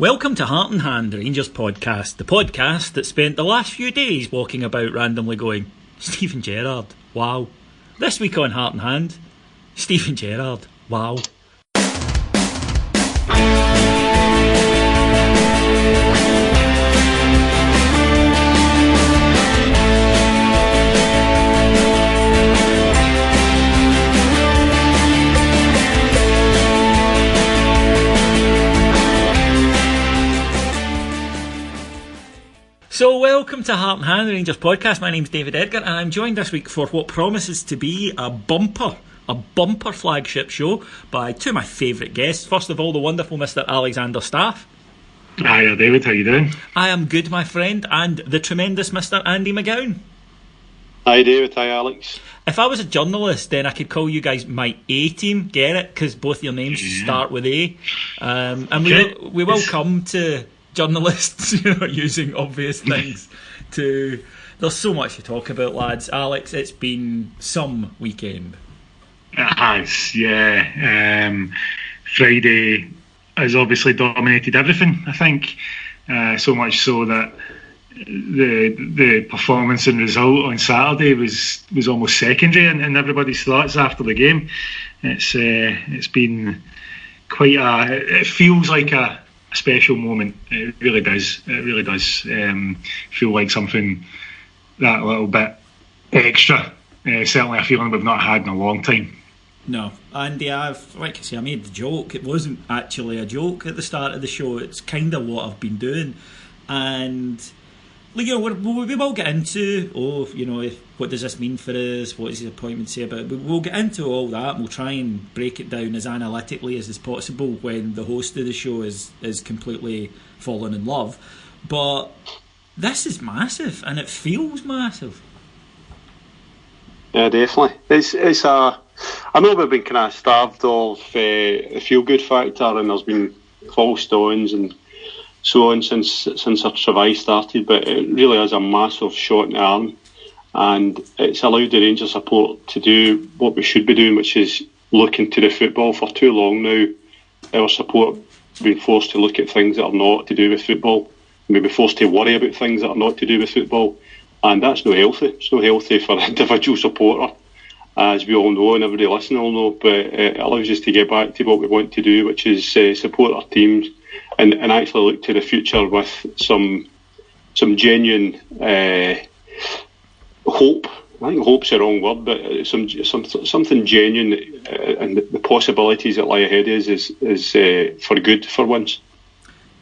Welcome to Heart and Hand, Rangers podcast, the podcast that spent the last few days walking about randomly going, Steven Gerrard, wow. This week on Heart and Hand, Steven Gerrard, wow. So welcome to Heart and Hand, the Rangers podcast. My name's David Edgar and I'm joined this week for what promises to be a bumper flagship show by two of my favourite guests. First of all, the wonderful Mr. Alexander Staff. Hiya David, how you doing? I am good, my friend. And the tremendous Mr. Andy McGowan. Hi David, hi Alex. If I was a journalist, then I could call you guys my A-team, get it? Because both your names start with A. And we will come to journalists, using obvious things to... There's so much to talk about, lads. Alex, it's been some weekend. It has, yeah. Friday has obviously dominated everything, I think. So much so that the performance and result on Saturday was almost secondary in everybody's thoughts after the game. It's been quite it feels like a special moment. It really does. It really does feel like something that little bit extra. Certainly a feeling we've not had in a long time. No, Andy, like I say, I made the joke. It wasn't actually a joke at the start of the show. It's kind of what I've been doing, and we will get into what does this mean for us? What does his appointment say about it? We'll get into all that, and we'll try and break it down as analytically as is possible when the host of the show is completely fallen in love. But this is massive, and it feels massive. Yeah, definitely. It's I know we've been kind of starved of the feel-good factor, and there's been false dawns and so on since our survive started, but it really is a massive shot in the arm, and it's allowed the Rangers support to do what we should be doing, which is looking to the football. For too long now, our support have been forced to look at things that are not to do with football, maybe forced to worry about things that are not to do with football, and that's not healthy. It's not healthy for an individual supporter, as we all know and everybody listening will know, but it allows us to get back to what we want to do, which is support our teams and actually look to the future with some genuine hope. I think hope's the wrong word, but something genuine, and the possibilities that lie ahead is for good for once.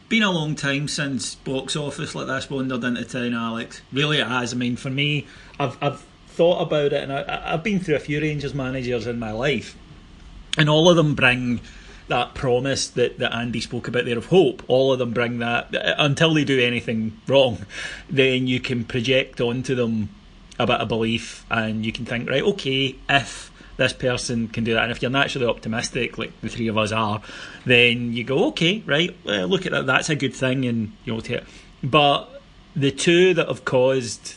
Been a long time since box office like this wandered into town, Alex. Really it has. I mean, for me, I've thought about it, and I've been through a few Rangers managers in my life, and all of them bring that promise that Andy spoke about there of hope. All of them bring that. Until they do anything wrong, then you can project onto them a bit of belief, and you can think, right, okay, if this person can do that, and if you're naturally optimistic like the three of us are, then you go, okay, right, look at that, that's a good thing, and take it. But the two that have caused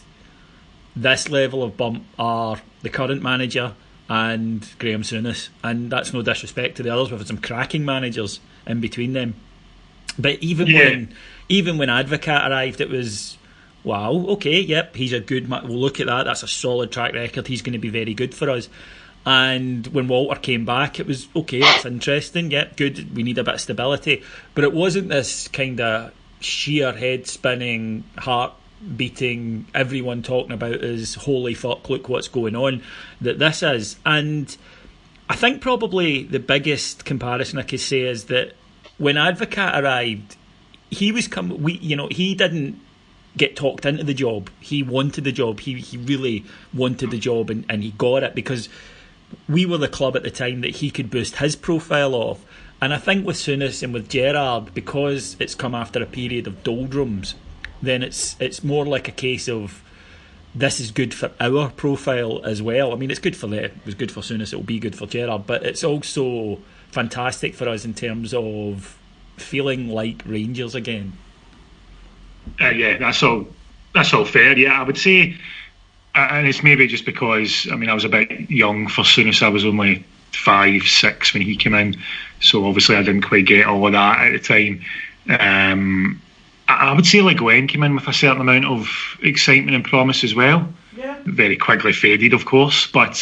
this level of bump are the current manager and Graham Souness, and that's no disrespect to the others. We've had some cracking managers in between them, but even when Advocat arrived, it was wow, okay, yep, he's a good we'll look at that, that's a solid track record, he's going to be very good for us. And when Walter came back, it was okay, that's interesting, yep, good, we need a bit of stability. But it wasn't this kind of sheer head spinning, heart beating, everyone talking about is holy fuck, look what's going on, that this is. And I think probably the biggest comparison I could say is that when Advocat arrived, he was he didn't get talked into the job. He wanted the job. He really wanted the job, and he got it because we were the club at the time that he could boost his profile off. And I think with Souness and with Gerrard, because it's come after a period of doldrums, then it's more like a case of this is good for our profile as well. I mean, it was good for Souness, it'll be good for Gerrard, but it's also fantastic for us in terms of feeling like Rangers again. Yeah, that's all fair. Yeah, I would say, and it's maybe just because I was a bit young for Souness. I was only 5, 6 when he came in, so obviously I didn't quite get all of that at the time. I would say Le Guen came in with a certain amount of excitement and promise as well. Yeah. Very quickly faded, of course, but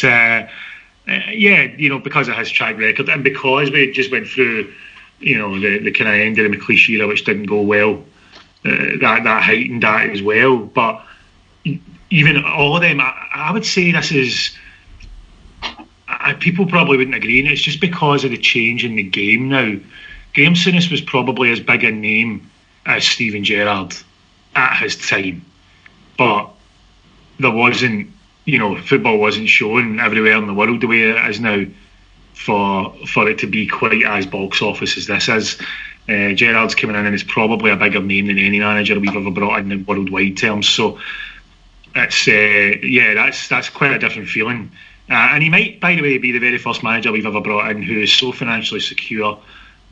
because of his track record and because we just went through, the kind of end of the McLeish era, which didn't go well, that heightened that as well. But even all of them, I would say this is. People probably wouldn't agree, and it's just because of the change in the game now. Graham Souness was probably as big a name as Steven Gerrard at his time, but there wasn't, football wasn't shown everywhere in the world the way it is now for it to be quite as box office as this is. Gerrard's coming in and is probably a bigger name than any manager we've ever brought in worldwide terms. So it's that's quite a different feeling. And he might, by the way, be the very first manager we've ever brought in who is so financially secure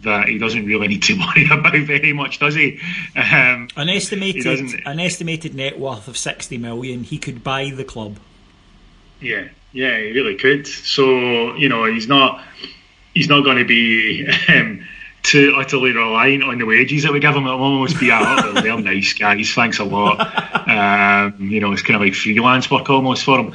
that he doesn't really need to worry about very much, does he? An estimated net worth of 60 million. He could buy the club. Yeah, he really could. So he's not going to be too utterly reliant on the wages that we give him. It'll almost be they're nice guys, thanks a lot. It's kind of like freelance work almost for him.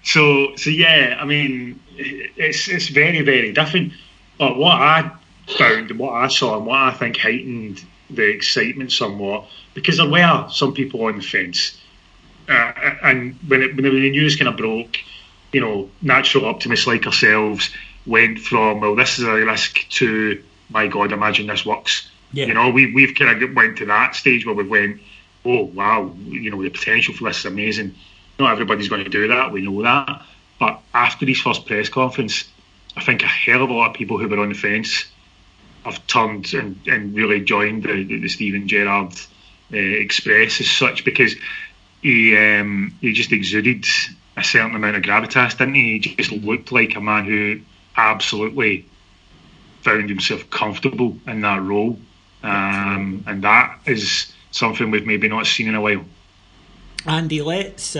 So yeah, I mean, it's very, very different. But what I found and what I saw and what I think heightened the excitement somewhat, because there were some people on the fence, and when the news kind of broke, natural optimists like ourselves went from, well, this is a risk, to, my God, imagine this works. Yeah. We've kind of went to that stage where we went, oh wow, the potential for this is amazing. Not everybody's going to do that, we know that. But after his first press conference, I think a hell of a lot of people who were on the fence have turned and really joined the Steven Gerrard express as such, because he just exuded a certain amount of gravitas, didn't he? He just looked like a man who absolutely found himself comfortable in that role, and that is something we've maybe not seen in a while. Andy, let's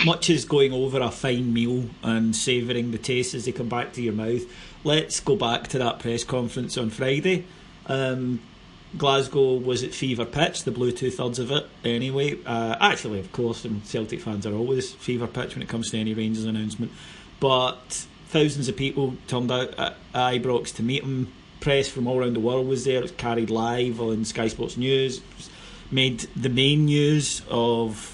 much as going over a fine meal and savouring the taste as they come back to your mouth, let's go back to that press conference on Friday. Glasgow was at fever pitch, the blue 2/3 of it anyway. Actually, of course, and Celtic fans are always fever pitch when it comes to any Rangers announcement, but thousands of people turned out at Ibrox to meet him. Press from all around the world was there. It was carried live on Sky Sports News. It was made the main news of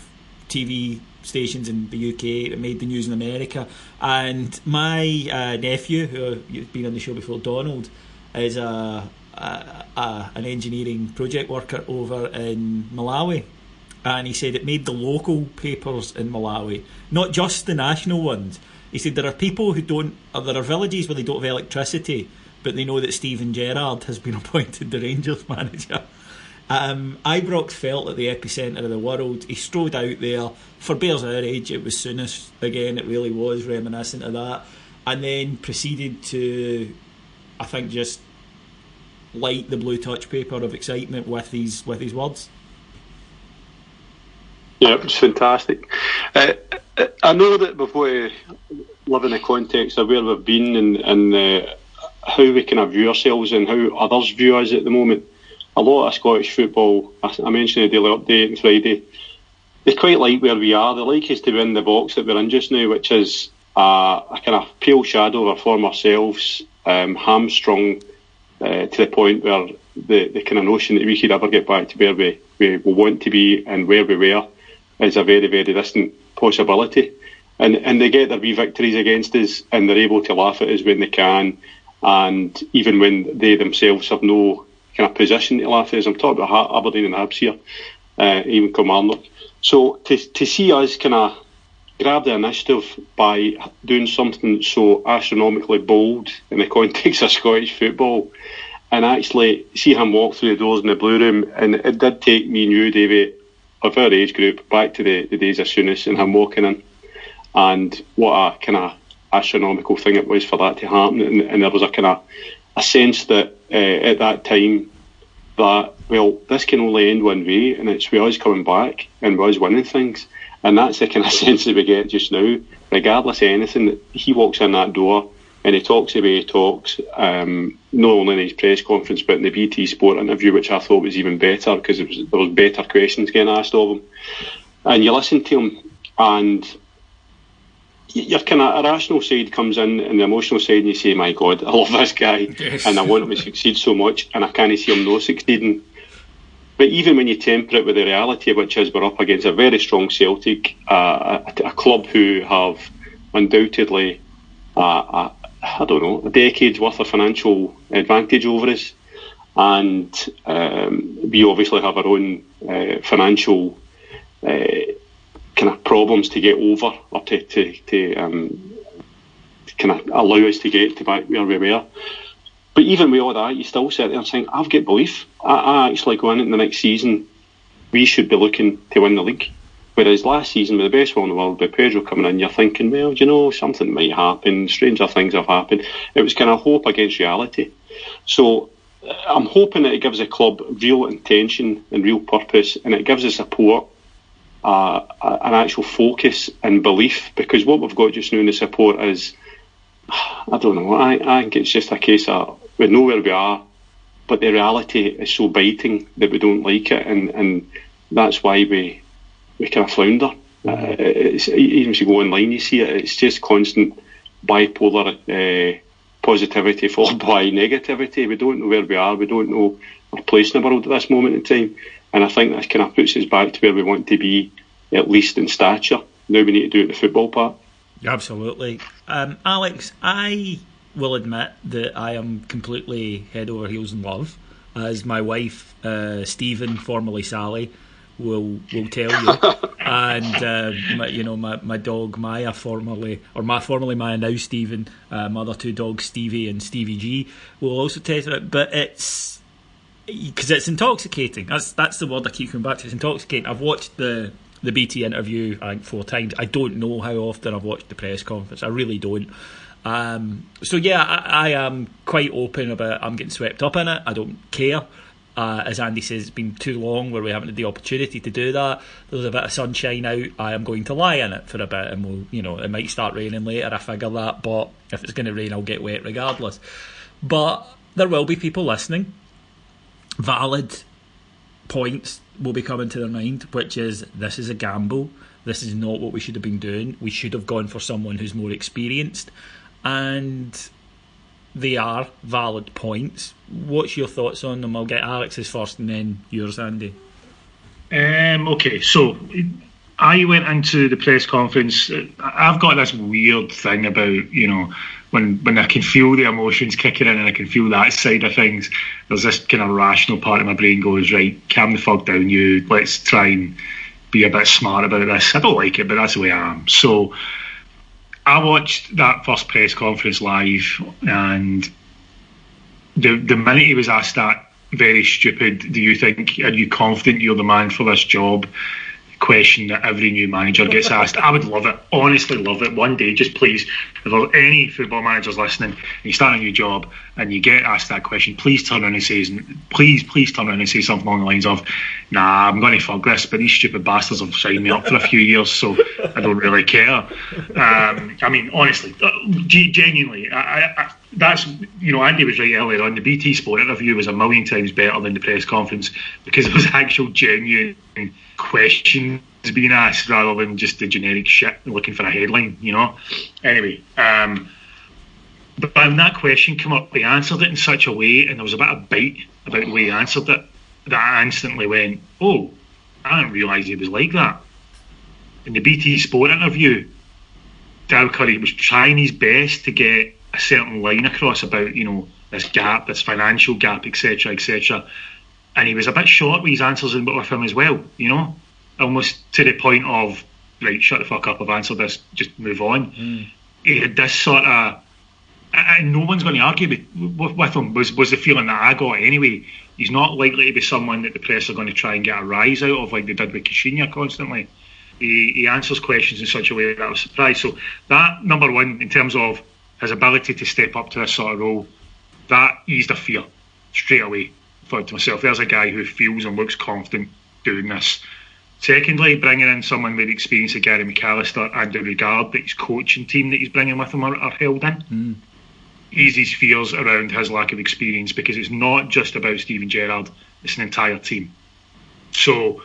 TV stations in the UK. It made the news in America. And my nephew, who has been on the show before, Donald, is an engineering project worker over in Malawi. And he said it made the local papers in Malawi, not just the national ones. He said there are people there are villages where they don't have electricity, but they know that Steven Gerrard has been appointed the Rangers manager. Ibrox felt at the epicentre of the world. He strode out there. For bears our age, it was Souness again. It really was reminiscent of that. And then proceeded to, I think, just light the blue touch paper of excitement with his words. Yeah, it was fantastic. I know that we've got to live in the context of where we've been and how we kind of view ourselves and how others view us at the moment. A lot of Scottish football, I mentioned the Daily Update on Friday, they quite like where we are. They like us to be in the box that we're in just now, which is a kind of pale shadow of our former selves, hamstrung to the point where the kind of notion that we could ever get back to where we want to be and where we were is a very, very distant possibility. And they get their wee victories against us and they're able to laugh at us when they can, and even when they themselves have no kind of position to laugh at us. I'm talking about Aberdeen and Hibs here, even Kilmarnock. So to see us kind of grab the initiative by doing something so astronomically bold in the context of Scottish football, and actually see him walk through the doors in the Blue Room, and it did take me and you, Davey, of our age group, back to the days of Souness and him walking in, and what a kind of astronomical thing it was for that to happen. And there was a kind of a sense that at that time that, well, this can only end one way, and it's with us coming back and with us winning things. And that's the kind of sense that we get just now. Regardless of anything, that he walks in that door and he talks the way he talks, not only in his press conference but in the BT Sport interview, which I thought was even better because there was better questions getting asked of him. And you listen to him, and your kind of irrational side comes in, and the emotional side, and you say, "My God, I love this guy, yes. and I want him to succeed so much, and I can't see him not succeeding." But even when you temper it with the reality, which is we're up against a very strong Celtic, a club who have undoubtedly, I don't know, a decade's worth of financial advantage over us, and we obviously have our own financial kind of problems to get over, or to kind of allow us to get to back where we were. But even with all that, you still sit there saying, I've got belief. I actually go into the next season, we should be looking to win the league. Whereas last season, with the best one in the world, with Pedro coming in, you're thinking, well, you know, something might happen, stranger things have happened. It was kind of hope against reality. So I'm hoping that it gives the club real intention and real purpose, and it gives the support an actual focus and belief, because what we've got just now in the support is, I don't know, I think it's just a case of we know where we are, but the reality is so biting that we don't like it, and that's why we kind of flounder. Even if you go online, you see it, it's just constant bipolar positivity followed by negativity. We don't know where we are, we don't know our place in the world at this moment in time, and I think that kind of puts us back to where we want to be, at least in stature. Now we need to do it in the football part. Absolutely. Alex, I will admit that I am completely head over heels in love, as my wife, Stephen, formerly Sally, will tell you. And my dog Maya, formerly Maya, now Stephen, my other two dogs Stevie and Stevie G, will also test it. But it's because it's intoxicating. That's the word I keep coming back to. It's intoxicating. I've watched the BT interview, I think, 4 times. I don't know how often I've watched the press conference. I really don't. So yeah, I am quite open about I'm getting swept up in it. I don't care. As Andy says, it's been too long where we haven't had the opportunity to do that. There's a bit of sunshine out. I am going to lie in it for a bit, and it might start raining later. I figure that, but if it's going to rain, I'll get wet regardless. But there will be people listening. Valid points will be coming to their mind, which is, this is a gamble. This is not what we should have been doing. We should have gone for someone who's more experienced, and they are valid points. What's your thoughts on them? I'll get Alex's first and then yours, Andy. Okay, so I went into the press conference. I've got this weird thing about, when I can feel the emotions kicking in and I can feel that side of things, there's this kind of rational part of my brain goes, right, calm the fuck down, you. Let's try and be a bit smart about this. I don't like it, but that's the way I am. So I watched that first press conference live, and the minute he was asked that very stupid, are you confident you're the man for this job, question that every new manager gets asked, I would love it, honestly love it. One day, just please, if there's any football managers listening and you start a new job and you get asked that question, please turn around and say something along the lines of, nah, I'm going to fuck this, but these stupid bastards have signed me up for a few years, so I don't really care. I mean, honestly, genuinely, that's, Andy was right earlier on. The BT Sport interview was a million times better than the press conference because it was actual genuine questions being asked rather than just the generic shit looking for a headline, Anyway, but when that question came up, they answered it in such a way, and there was a bit of bite about the way he answered it, that I instantly went, oh, I didn't realise he was like that. In the BT Sport interview, Dal Curry was trying his best to get a certain line across about, this gap, this financial gap, etc., etc. And he was a bit short with his answers with him as well, almost to the point of, right, shut the fuck up, I've answered this, just move on. He had this sort of, and no one's going to argue with him, was the feeling that I got anyway. He's not likely to be someone that the press are going to try and get a rise out of like they did with Kashinya constantly. He answers questions in such a way that I was surprised. So that, number one, in terms of his ability to step up to this sort of role, that eased a fear straight away. I thought to myself, there's a guy who feels and looks confident doing this. Secondly, bringing in someone with the experience of Gary McAllister and the regard that his coaching team that he's bringing with him are held in. ease his fears around his lack of experience, because it's not just about Steven Gerrard, it's an entire team. So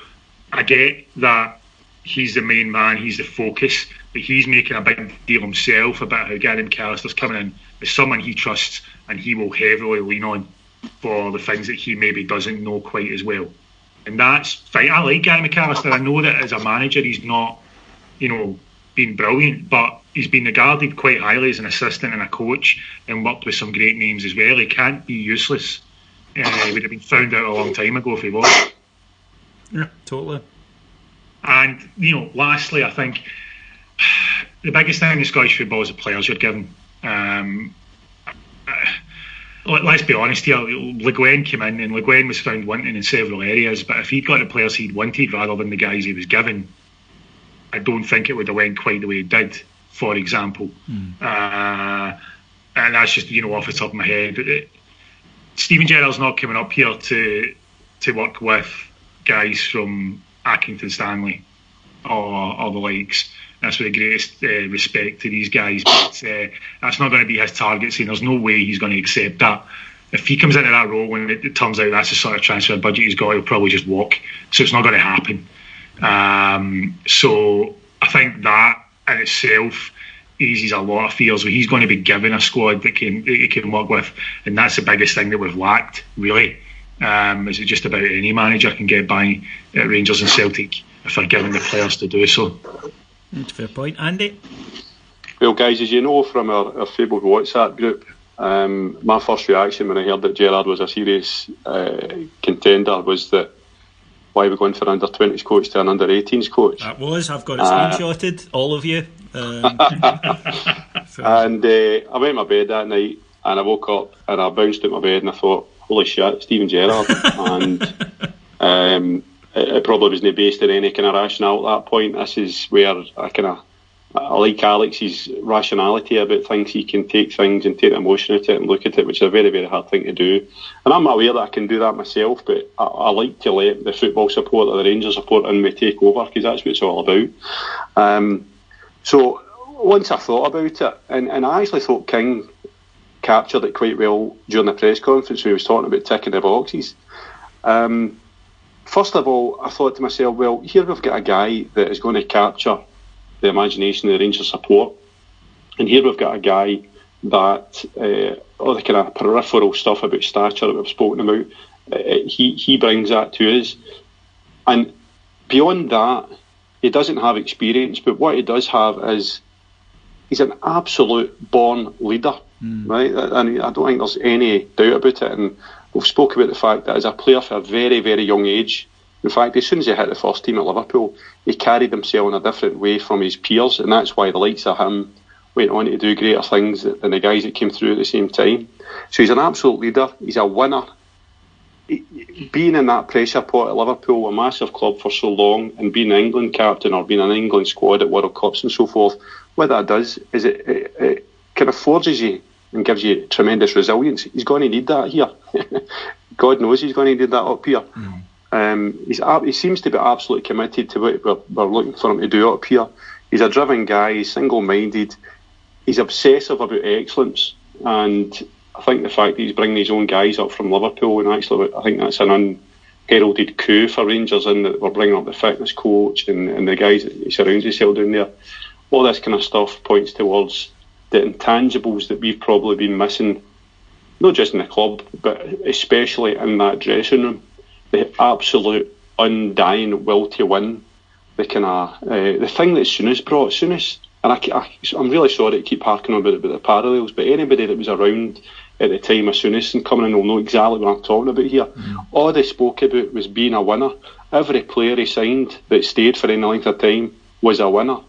I get that he's the main man, he's the focus, but he's making a big deal himself about how Gary McAllister's coming in as someone he trusts and he will heavily lean on for the things that he maybe doesn't know quite as well. And that's fine. I like Gary McAllister. I know that as a manager he's not, been brilliant, but he's been regarded quite highly as an assistant and a coach, and worked with some great names as well. He can't be useless. He would have been found out a long time ago if he was. Yeah, totally. And, lastly, I think the biggest thing in Scottish football is the players you're given. Let's be honest here, Le Guin came in and Le Guin was found wanting in several areas, but if he'd got the players he'd wanted rather than the guys he was given, I don't think it would have went quite the way it did, for example. And that's just, off the top of my head. Steven Gerrard's not coming up here to work with guys from Accrington Stanley or the likes. That's with the greatest respect to these guys, but that's not going to be his target scene. There's no way he's going to accept that. If he comes into that role and it turns out that's the sort of transfer budget he's got, he'll probably just walk. So it's not going to happen. So I think that in itself eases a lot of fears. He's going to be given a squad that he can work with, and that's the biggest thing that we've lacked, really. Is it just about any manager can get by at Rangers and Celtic if they're given the players to do so. That's a fair point. Andy? Well, guys, as you know from our fabled WhatsApp group, my first reaction when I heard that Gerrard was a serious contender was that why are we going for an under-20s coach to an under-18s coach? That was. I've got it screenshotted, all of you. And I went to my bed that night and I woke up and I bounced out my bed and I thought, holy shit, Steven Gerrard. And it probably wasn't based on any kind of rationale at that point. This is where I like Alex's rationality about things. He can take things and take emotion at it and look at it, which is a very, very hard thing to do. And I'm aware that I can do that myself, but I like to let the football support or the Rangers support in me take over, because that's what it's all about. So once I thought about it, and I actually thought King captured it quite well during the press conference when he was talking about ticking the boxes. First of all, I thought to myself, well, here we've got a guy that is going to capture the imagination of the Rangers support, and here we've got a guy that all the kind of peripheral stuff about stature that we've spoken about, he brings that to us. And beyond that, he doesn't have experience, but what he does have is he's an absolute born leader, right? And I don't think there's any doubt about it. And we've spoken about the fact that as a player for a very, very young age, in fact, as soon as he hit the first team at Liverpool, he carried himself in a different way from his peers, and that's why the likes of him went on to do greater things than the guys that came through at the same time. So he's an absolute leader, he's a winner. Being in that pressure pot at Liverpool, a massive club for so long, and being an England captain or being an England squad at World Cups and so forth, what that does is it kind of forges you and gives you tremendous resilience. He's going to need that here. God knows he's going to need that up here. He seems to be absolutely committed to what we're looking for him to do up here. He's a driven guy, he's single-minded, he's obsessive about excellence, and I think the fact that he's bringing his own guys up from Liverpool, and actually I think that's an unheralded coup for Rangers, in that we're bringing up the fitness coach and the guys that he surrounds himself down there. All this kind of stuff points towards the intangibles that we've probably been missing, not just in the club, but especially in that dressing room. The absolute undying will to win. The kind of the thing that Souness brought. And I'm really sorry to keep harking on about the parallels, but anybody that was around at the time of Souness and coming in will know exactly what I'm talking about here. All they spoke about was being a winner. Every player he signed that stayed for any length of time was a winner.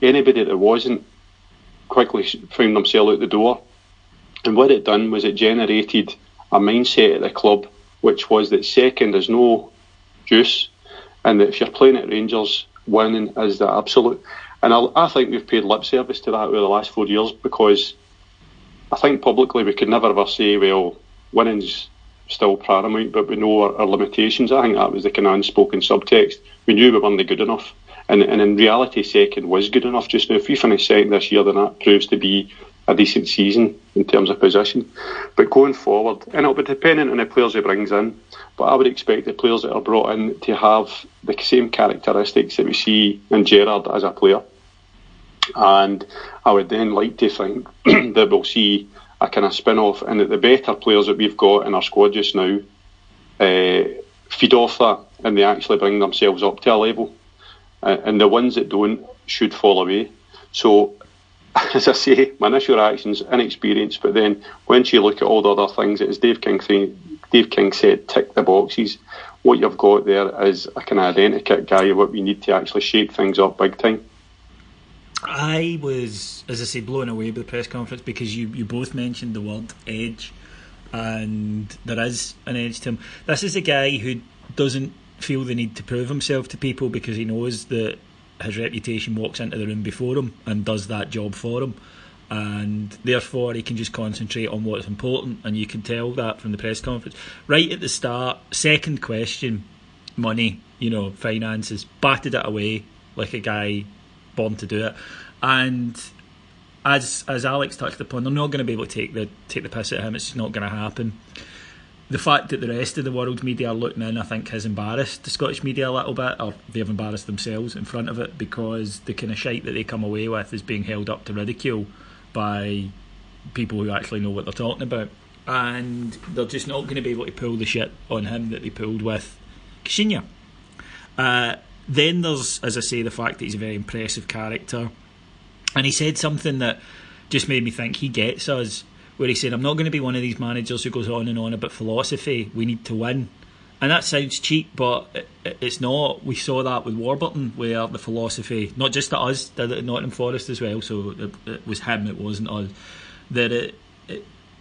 Anybody that wasn't quickly found themselves out the door. And what it done was it generated a mindset at the club, which was that second is no juice, and that if you're playing at Rangers, winning is the absolute. And I think we've paid lip service to that over the last 4 years, because I think publicly we could never ever say, well, winning's still paramount, but we know our limitations. I think that was the kind of unspoken subtext. We knew we weren't good enough, and in reality second was good enough just now. If we finish second this year, then that proves to be a decent season in terms of position. But going forward, and it'll be dependent on the players he brings in, but I would expect the players that are brought in to have the same characteristics that we see in Gerrard as a player. And I would then like to think that we'll see a kind of spin-off, and that the better players that we've got in our squad just now feed off that, and they actually bring themselves up to a level. And the ones that don't should fall away. So, as I say, my initial reaction's inexperience, but then once you look at all the other things, as Dave King said, tick the boxes. What you've got there is a kind of identikit guy of what we need to actually shake things up big time. I was, as I say, blown away by the press conference, because you both mentioned the word edge, and there is an edge to him. This is a guy who doesn't feel the need to prove himself to people, because he knows that his reputation walks into the room before him and does that job for him, and therefore he can just concentrate on what's important. And you can tell that from the press conference right at the start. Second question, money, finances, batted it away like a guy born to do it. And as Alex touched upon, they're not going to be able to take the piss at him. It's just not going to happen. The fact that the rest of the world's media are looking in, I think, has embarrassed the Scottish media a little bit, or they've embarrassed themselves in front of it, because the kind of shite that they come away with is being held up to ridicule by people who actually know what they're talking about. And they're just not going to be able to pull the shit on him that they pulled with Ksenia. Then there's, as I say, the fact that he's a very impressive character. And he said something that just made me think he gets us, where he said, I'm not going to be one of these managers who goes on and on about philosophy. We need to win. And that sounds cheap, but it's not. We saw that with Warburton, where the philosophy, not just at us, did it at Nottingham Forest as well, so it was him, it wasn't us, that it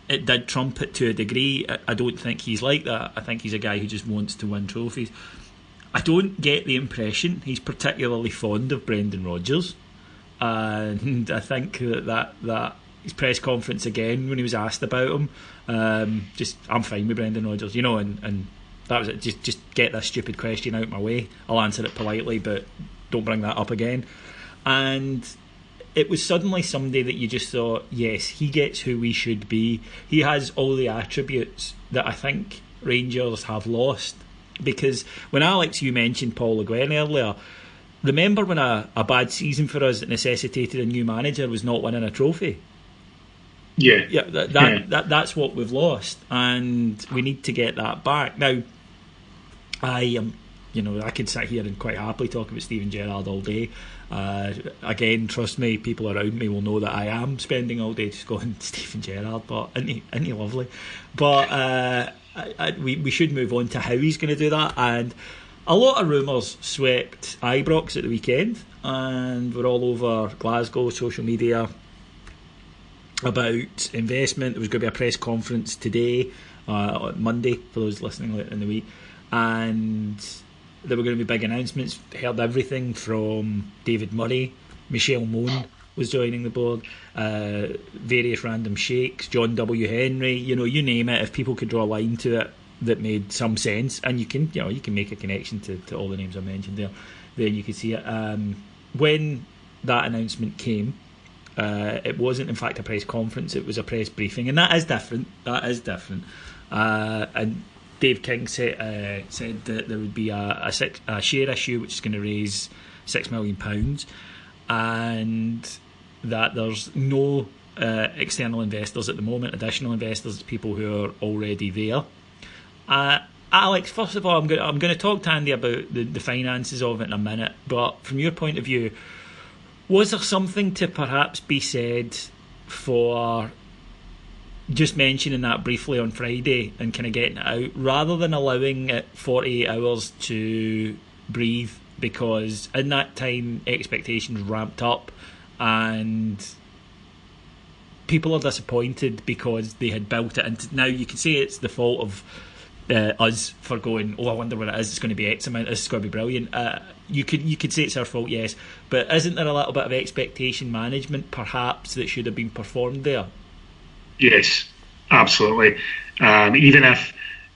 did trump it to a degree. I don't think he's like that. I think he's a guy who just wants to win trophies. I don't get the impression he's particularly fond of Brendan Rodgers. And I think that his press conference again, when he was asked about him, I'm fine with Brendan Rodgers, and that was it. Just get this stupid question out of my way. I'll answer it politely, but don't bring that up again. And it was suddenly somebody that you just thought, yes, he gets who we should be. He has all the attributes that I think Rangers have lost. Because when Alex, you mentioned Paul Le Guen earlier, remember when a bad season for us that necessitated a new manager was not winning a trophy? Yeah, that's what we've lost, and we need to get that back. Now, I could sit here and quite happily talk about Steven Gerrard all day. Again, trust me, people around me will know that I am spending all day just going, Steven Gerrard, but isn't he lovely? But we should move on to how he's going to do that. And a lot of rumours swept Ibrox at the weekend, and we're all over Glasgow social media about investment. There was going to be a press conference today, on Monday, for those listening later in the week, and there were going to be big announcements. Heard everything from David Murray, Michelle Moan was joining the board, various random sheikhs, John W. Henry, you name it. If people could draw a line to it that made some sense, and you can make a connection to all the names I mentioned there, then you could see it. When that announcement came, it wasn't in fact a press conference, it was a press briefing, and that is different. And Dave King said that there would be a share issue which is going to raise £6 million, and that there's no external investors at the moment, additional investors, people who are already there. Alex, first of all, I'm going to talk to Andy about the finances of it in a minute, but from your point of view, was there something to perhaps be said for just mentioning that briefly on Friday and kind of getting it out, rather than allowing it 48 hours to breathe? Because in that time, expectations ramped up, and people are disappointed because they had built it into. Now you can say it's the fault of us for going, I wonder what it is, it's going to be X amount, this is going to be brilliant. You could say it's our fault, yes, but isn't there a little bit of expectation management perhaps that should have been performed there? Yes, absolutely. Even if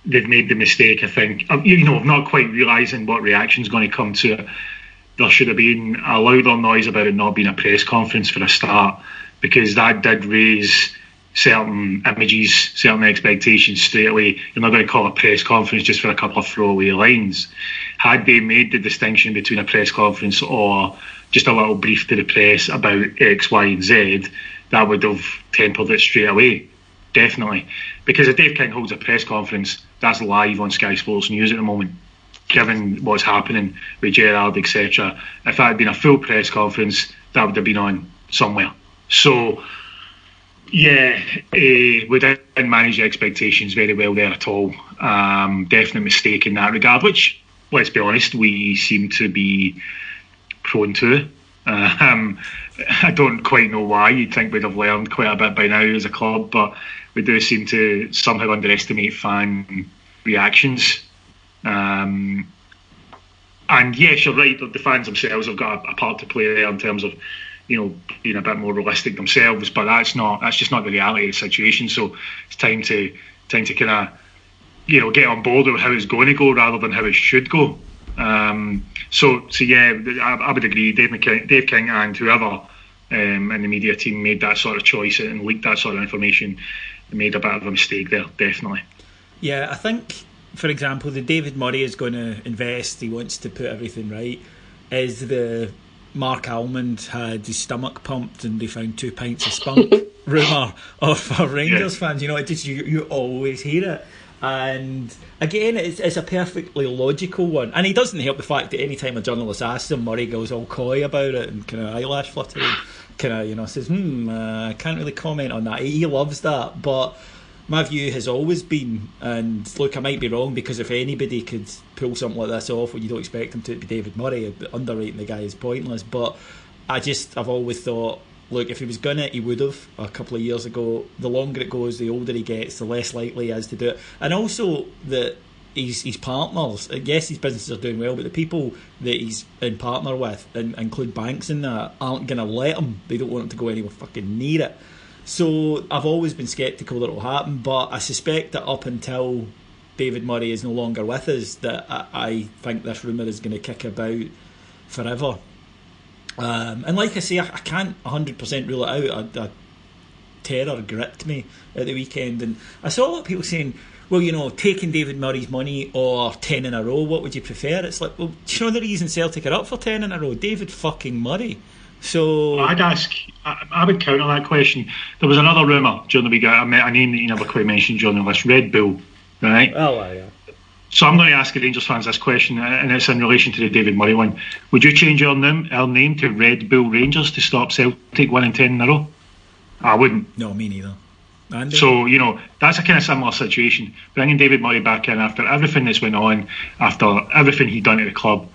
they've made the mistake, I think, of not quite realising what reaction's going to come to it, there should have been a louder noise about it not being a press conference for a start, because that did raise certain images, certain expectations straight away. You're not going to call a press conference just for a couple of throwaway lines. Had they made the distinction between a press conference or just a little brief to the press about X, Y, and Z, that would have tempered it straight away, definitely. Because if Dave King holds a press conference, that's live on Sky Sports News at the moment, given what's happening with Gerrard, etc. If that had been a full press conference, that would have been on somewhere. So, yeah, we didn't manage the expectations very well there at all. Definite mistake in that regard, which, let's be honest, we seem to be prone to. I don't quite know why. You'd think we'd have learned quite a bit by now as a club, but we do seem to somehow underestimate fan reactions. And yes, you're right, the fans themselves have got a part to play there in terms of, you know, being a bit more realistic themselves, but that's just not the reality of the situation. So it's time to kind of, you know, get on board with how it's going to go rather than how it should go. So yeah, I would agree. Dave King and whoever in the media team made that sort of choice and leaked that sort of information, made a bit of a mistake there, definitely. Yeah, I think, for example, the David Murray is going to invest, he wants to put everything right, is the Mark Almond had his stomach pumped and they found 2 pints of spunk rumour for Rangers fans. You know, it just you always hear it. And again, it's a perfectly logical one. And he doesn't help the fact that any time a journalist asks him, Murray goes all coy about it and kind of eyelash fluttering, kind of, you know, says, I can't really comment on that. He loves that. But my view has always been, and look, I might be wrong, because if anybody could pull something like this off, well, you don't expect him to be David Murray. Underrating the guy is pointless. But I've always thought, look, if he was going to, he would have a couple of years ago. The longer it goes, the older he gets, the less likely he is to do it. And also that his partners, yes, his businesses are doing well, but the people that he's in partner with, and include banks in that, aren't going to let him. They don't want him to go anywhere fucking near it. So I've always been sceptical that it will happen, but I suspect that up until David Murray is no longer with us, that I think this rumour is going to kick about forever. And like I say, I can't 100% rule it out. A terror gripped me at the weekend, and I saw a lot of people saying, well, you know, taking David Murray's money or 10 in a row, what would you prefer? It's like, well, do you know the reason Celtic are up for 10 in a row? David fucking Murray. So I'd ask, I would counter that question. There was another rumour during the week, a name that you never quite mentioned during the list, Red Bull, right? Oh, yeah. So I'm going to ask the Rangers fans this question, and it's in relation to the David Murray one. Would you change our name to Red Bull Rangers to stop Celtic winning 10 in a row? I wouldn't. No, me neither. Andy? So, you know, that's a kind of similar situation. Bringing David Murray back in after everything that's went on, after everything he'd done at the club,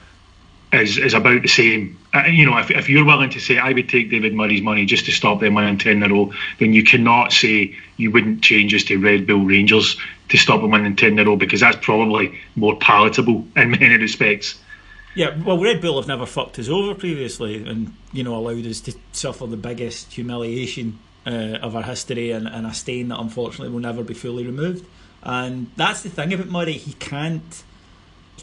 is about the same. You know, if you're willing to say, I would take David Murray's money just to stop them winning 10 in a row, then you cannot say you wouldn't change us to Red Bull Rangers to stop them winning 10 in a row, because that's probably more palatable in many respects. Yeah, well, Red Bull have never fucked us over previously and, you know, allowed us to suffer the biggest humiliation of our history and a stain that unfortunately will never be fully removed. And that's the thing about Murray, he can't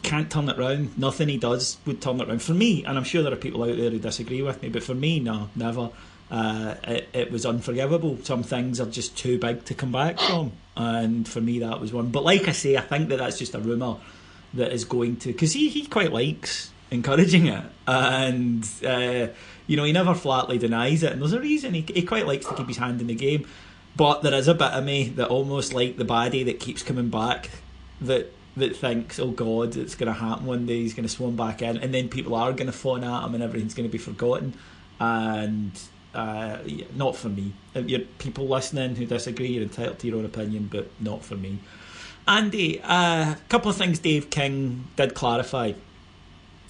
turn it round. Nothing he does would turn it round. For me, and I'm sure there are people out there who disagree with me, but for me, no, never. It was unforgivable. Some things are just too big to come back from, and for me that was one. But like I say, I think that's just a rumour that is going to, because he quite likes encouraging it, and you know, he never flatly denies it, and there's a reason. He quite likes to keep his hand in the game. But there is a bit of me that almost like the baddie that keeps coming back, that thinks, oh God, it's going to happen one day, he's going to swan back in, and then people are going to fawn at him and everything's going to be forgotten. And not for me. If you're people listening who disagree, you're entitled to your own opinion, but not for me. Andy, a couple of things Dave King did clarify.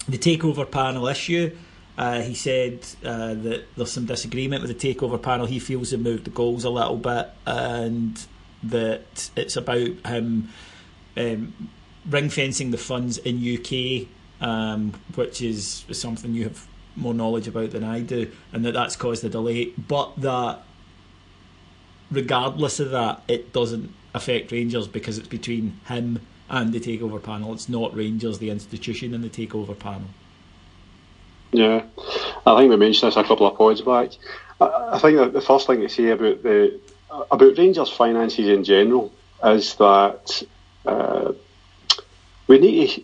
The takeover panel issue, he said that there's some disagreement with the takeover panel. He feels they moved the goals a little bit, and that it's about him ring fencing the funds in UK, which is something you have more knowledge about than I do, and that's caused a delay, but that regardless of that, it doesn't affect Rangers because it's between him and the takeover panel. It's not Rangers, the institution, and the takeover panel. Yeah, I think we mentioned this a couple of pods back. I think that the first thing to say about Rangers' finances in general is that we need to.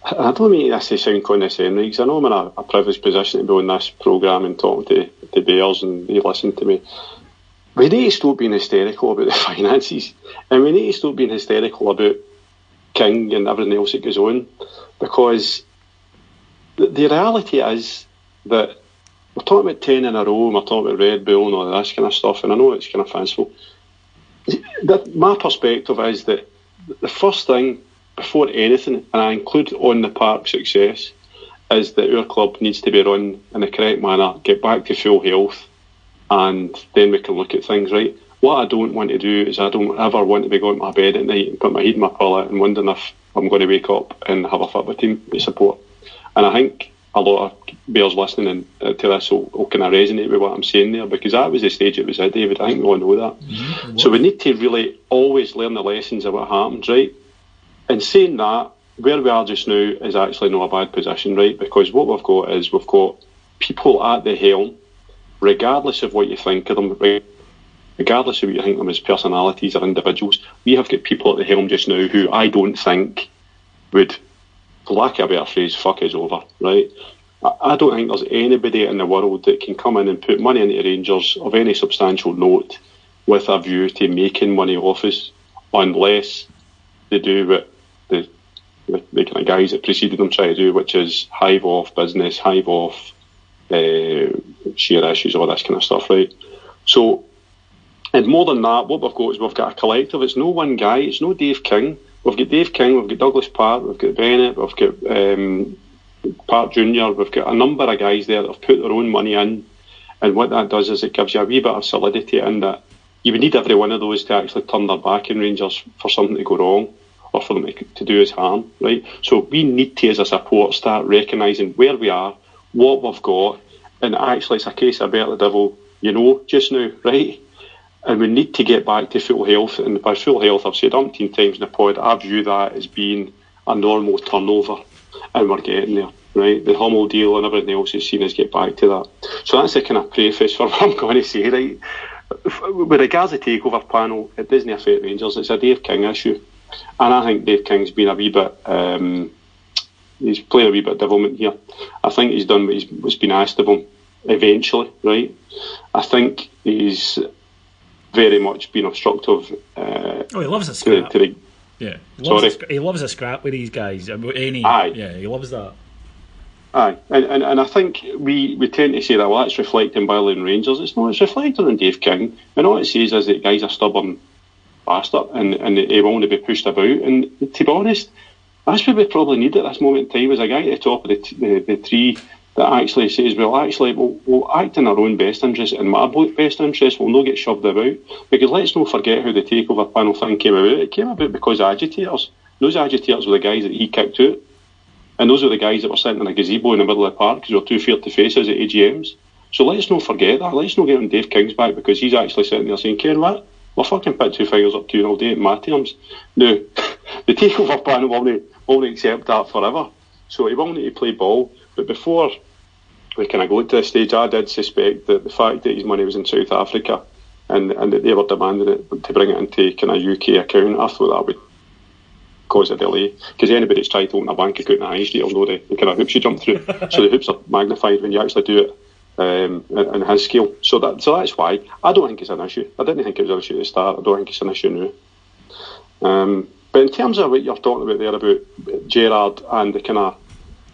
I don't mean this to sound condescending, because I know I'm in a privileged position to be on this programme and talking to bears and they listen to me. We need to stop being hysterical about the finances, and we need to stop being hysterical about King and everything else that goes on, because the reality is that we're talking about 10 in a row, and we're talking about Red Bull and all this kind of stuff, and I know it's kind of fanciful. My perspective is that the first thing, before anything, and I include on the park success, is that our club needs to be run in the correct manner, get back to full health, and then we can look at things, right? What I don't want to do is I don't ever want to be going to my bed at night and put my head in my pillow and wondering if I'm going to wake up and have a football team to support. And I think a lot of bears listening to this will kind of resonate with what I'm saying there, because that was the stage it was at, David. I think we all know that. Mm-hmm. So we need to really always learn the lessons of what happens, right? And saying that, where we are just now is actually not a bad position, right? Because what we've got is we've got people at the helm, regardless of what you think of them, right? Regardless of what you think of them as personalities or individuals, we have got people at the helm just now who I don't think would, for lack of a better phrase, fuck us over, right? I don't think there's anybody in the world that can come in and put money into Rangers of any substantial note with a view to making money off us, unless they do what the kind of guys that preceded them try to do, which is hive off business, hive off share issues, all this kind of stuff, right? So, and more than that, what we've got is we've got a collective. It's no one guy, it's no Dave King. We've got Dave King, we've got Douglas Park, we've got Bennett, we've got Park Jr., we've got a number of guys there that have put their own money in, and what that does is it gives you a wee bit of solidity in that you would need every one of those to actually turn their back in Rangers for something to go wrong, or for them to do us harm, right? So we need to, as a support, start recognising where we are, what we've got, and actually it's a case of bear the devil, just now, right? And we need to get back to full health, and by full health, I've said umpteen times in the pod, I view that as being a normal turnover, and we're getting there, right? The Hummel deal and everything else is seen as get back to that. So that's the kind of preface for what I'm going to say, right? With regards to the takeover panel, it doesn't affect Rangers, it's a Dave King issue. And I think Dave King's been a wee bit, he's playing a wee bit devilment here. I think he's done what's been asked of him eventually, right? I think he's very much been obstructive. He loves a scrap. He loves a scrap with these guys. He loves that. Aye, and I think we tend to say that, well, that's reflecting badly on Rangers. It's not, it's reflecting on Dave King. And all it says is that the guy's a stubborn bastard and he will only be pushed about. And to be honest, that's what we probably need at this moment in time, is a guy at the top of the tree that actually says, well, actually, we'll act in our own best interest, and my best interest will not get shoved about. Because let's not forget how the takeover panel thing came about. It came about because of agitators. Those agitators were the guys that he kicked out. And those are the guys that were sitting in a gazebo in the middle of the park because they were too feared to face us at AGMs. So let's not forget that. Let's not get on Dave King's back because he's actually sitting there saying, Ken, what? We'll fucking put two fingers up to you all day in my terms. No, the takeover panel won't accept that forever. So he will need to play ball. But before we kind of go to this stage, I did suspect that the fact that his money was in South Africa and that they were demanding it to bring it into kind of UK account, I thought that would cause a delay. Because anybody that's tried to open a bank account in the high street will know the kind of hoops you jump through. So the hoops are magnified when you actually do it in his scale. So that's why. I don't think it's an issue. I didn't think it was an issue at the start. I don't think it's an issue now. But in terms of what you're talking about there about Gerrard and the kind of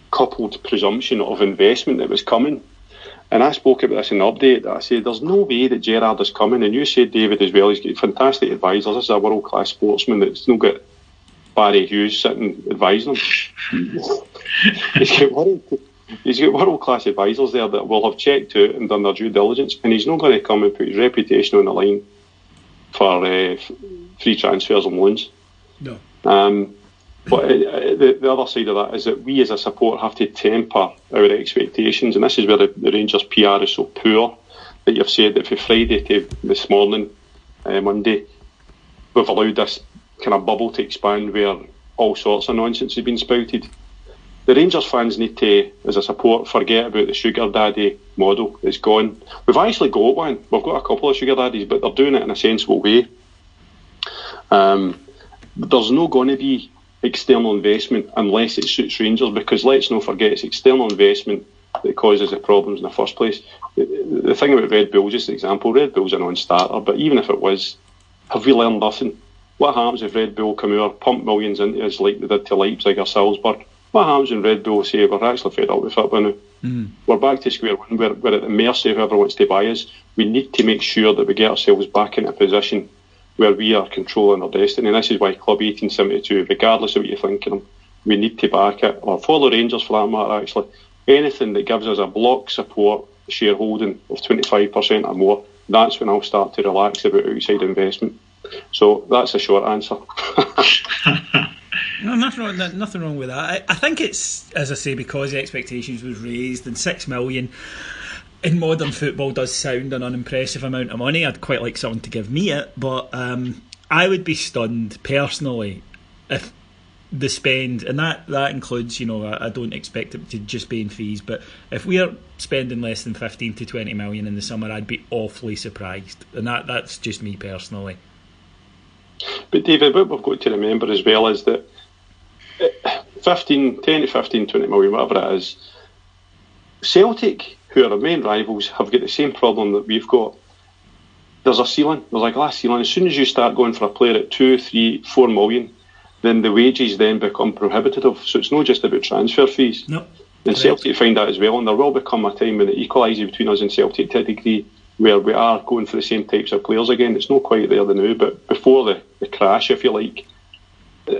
coupled presumption of investment that was coming, and I spoke about this in the update, that I said there's no way that Gerrard is coming, and you said, David, as well, he's got fantastic advisors. This is a world-class sportsman that's not got Barry Hughes sitting advising him. He's got world-class advisors there that will have checked out and done their due diligence, and he's not going to come and put his reputation on the line for free transfers and loans. No. But the other side of that is that we as a support have to temper our expectations, and this is where the Rangers PR is so poor, that you've said that from Friday to this morning, Monday, we've allowed this kind of bubble to expand where all sorts of nonsense has been spouted. the Rangers fans need to, as a support, forget about the sugar daddy model. It's gone. We've actually got one. We've got a couple of sugar daddies, but they're doing it in a sensible way. There's no going to be external investment unless it suits Rangers, because let's not forget it's external investment that causes the problems in the first place. The thing about Red Bull, just an example, Red Bull's a non-starter, but even if it was, have we learned nothing? What happens if Red Bull come out, pump millions into us like they did to Leipzig or Salzburg? What happens when Red Bull say, we're actually fed up with it by now? We're back to square one, we're at the mercy of whoever wants to buy us. We need to make sure that we get ourselves back into a position where we are controlling our destiny. And this is why Club 1872, regardless of what you think of them, we need to back it, or follow Rangers for that matter actually. Anything that gives us a block support shareholding of 25% or more, that's when I'll start to relax about outside investment. So that's a short answer. No, nothing wrong with that. I think it's, as I say, because the expectations was raised, and 6 million in modern football does sound an unimpressive amount of money. I'd quite like someone to give me it, but I would be stunned personally if the spend, and that includes, I don't expect it to just be in fees, but if we are spending less than 15 to 20 million in the summer, I'd be awfully surprised, and that's just me personally. But David, what we've got to remember as well is that 10 to 15, 20 million, whatever it is, Celtic, who are our main rivals, have got the same problem that we've got. There's a ceiling, there's a glass ceiling. As soon as you start going for a player at 2, 3, 4 million, then the wages then become prohibitive. So it's not just about transfer fees. No. And Celtic find that as well, and there will become a time when it equalises between us and Celtic to a degree where we are going for the same types of players again. It's not quite there now, but before the crash, if you like,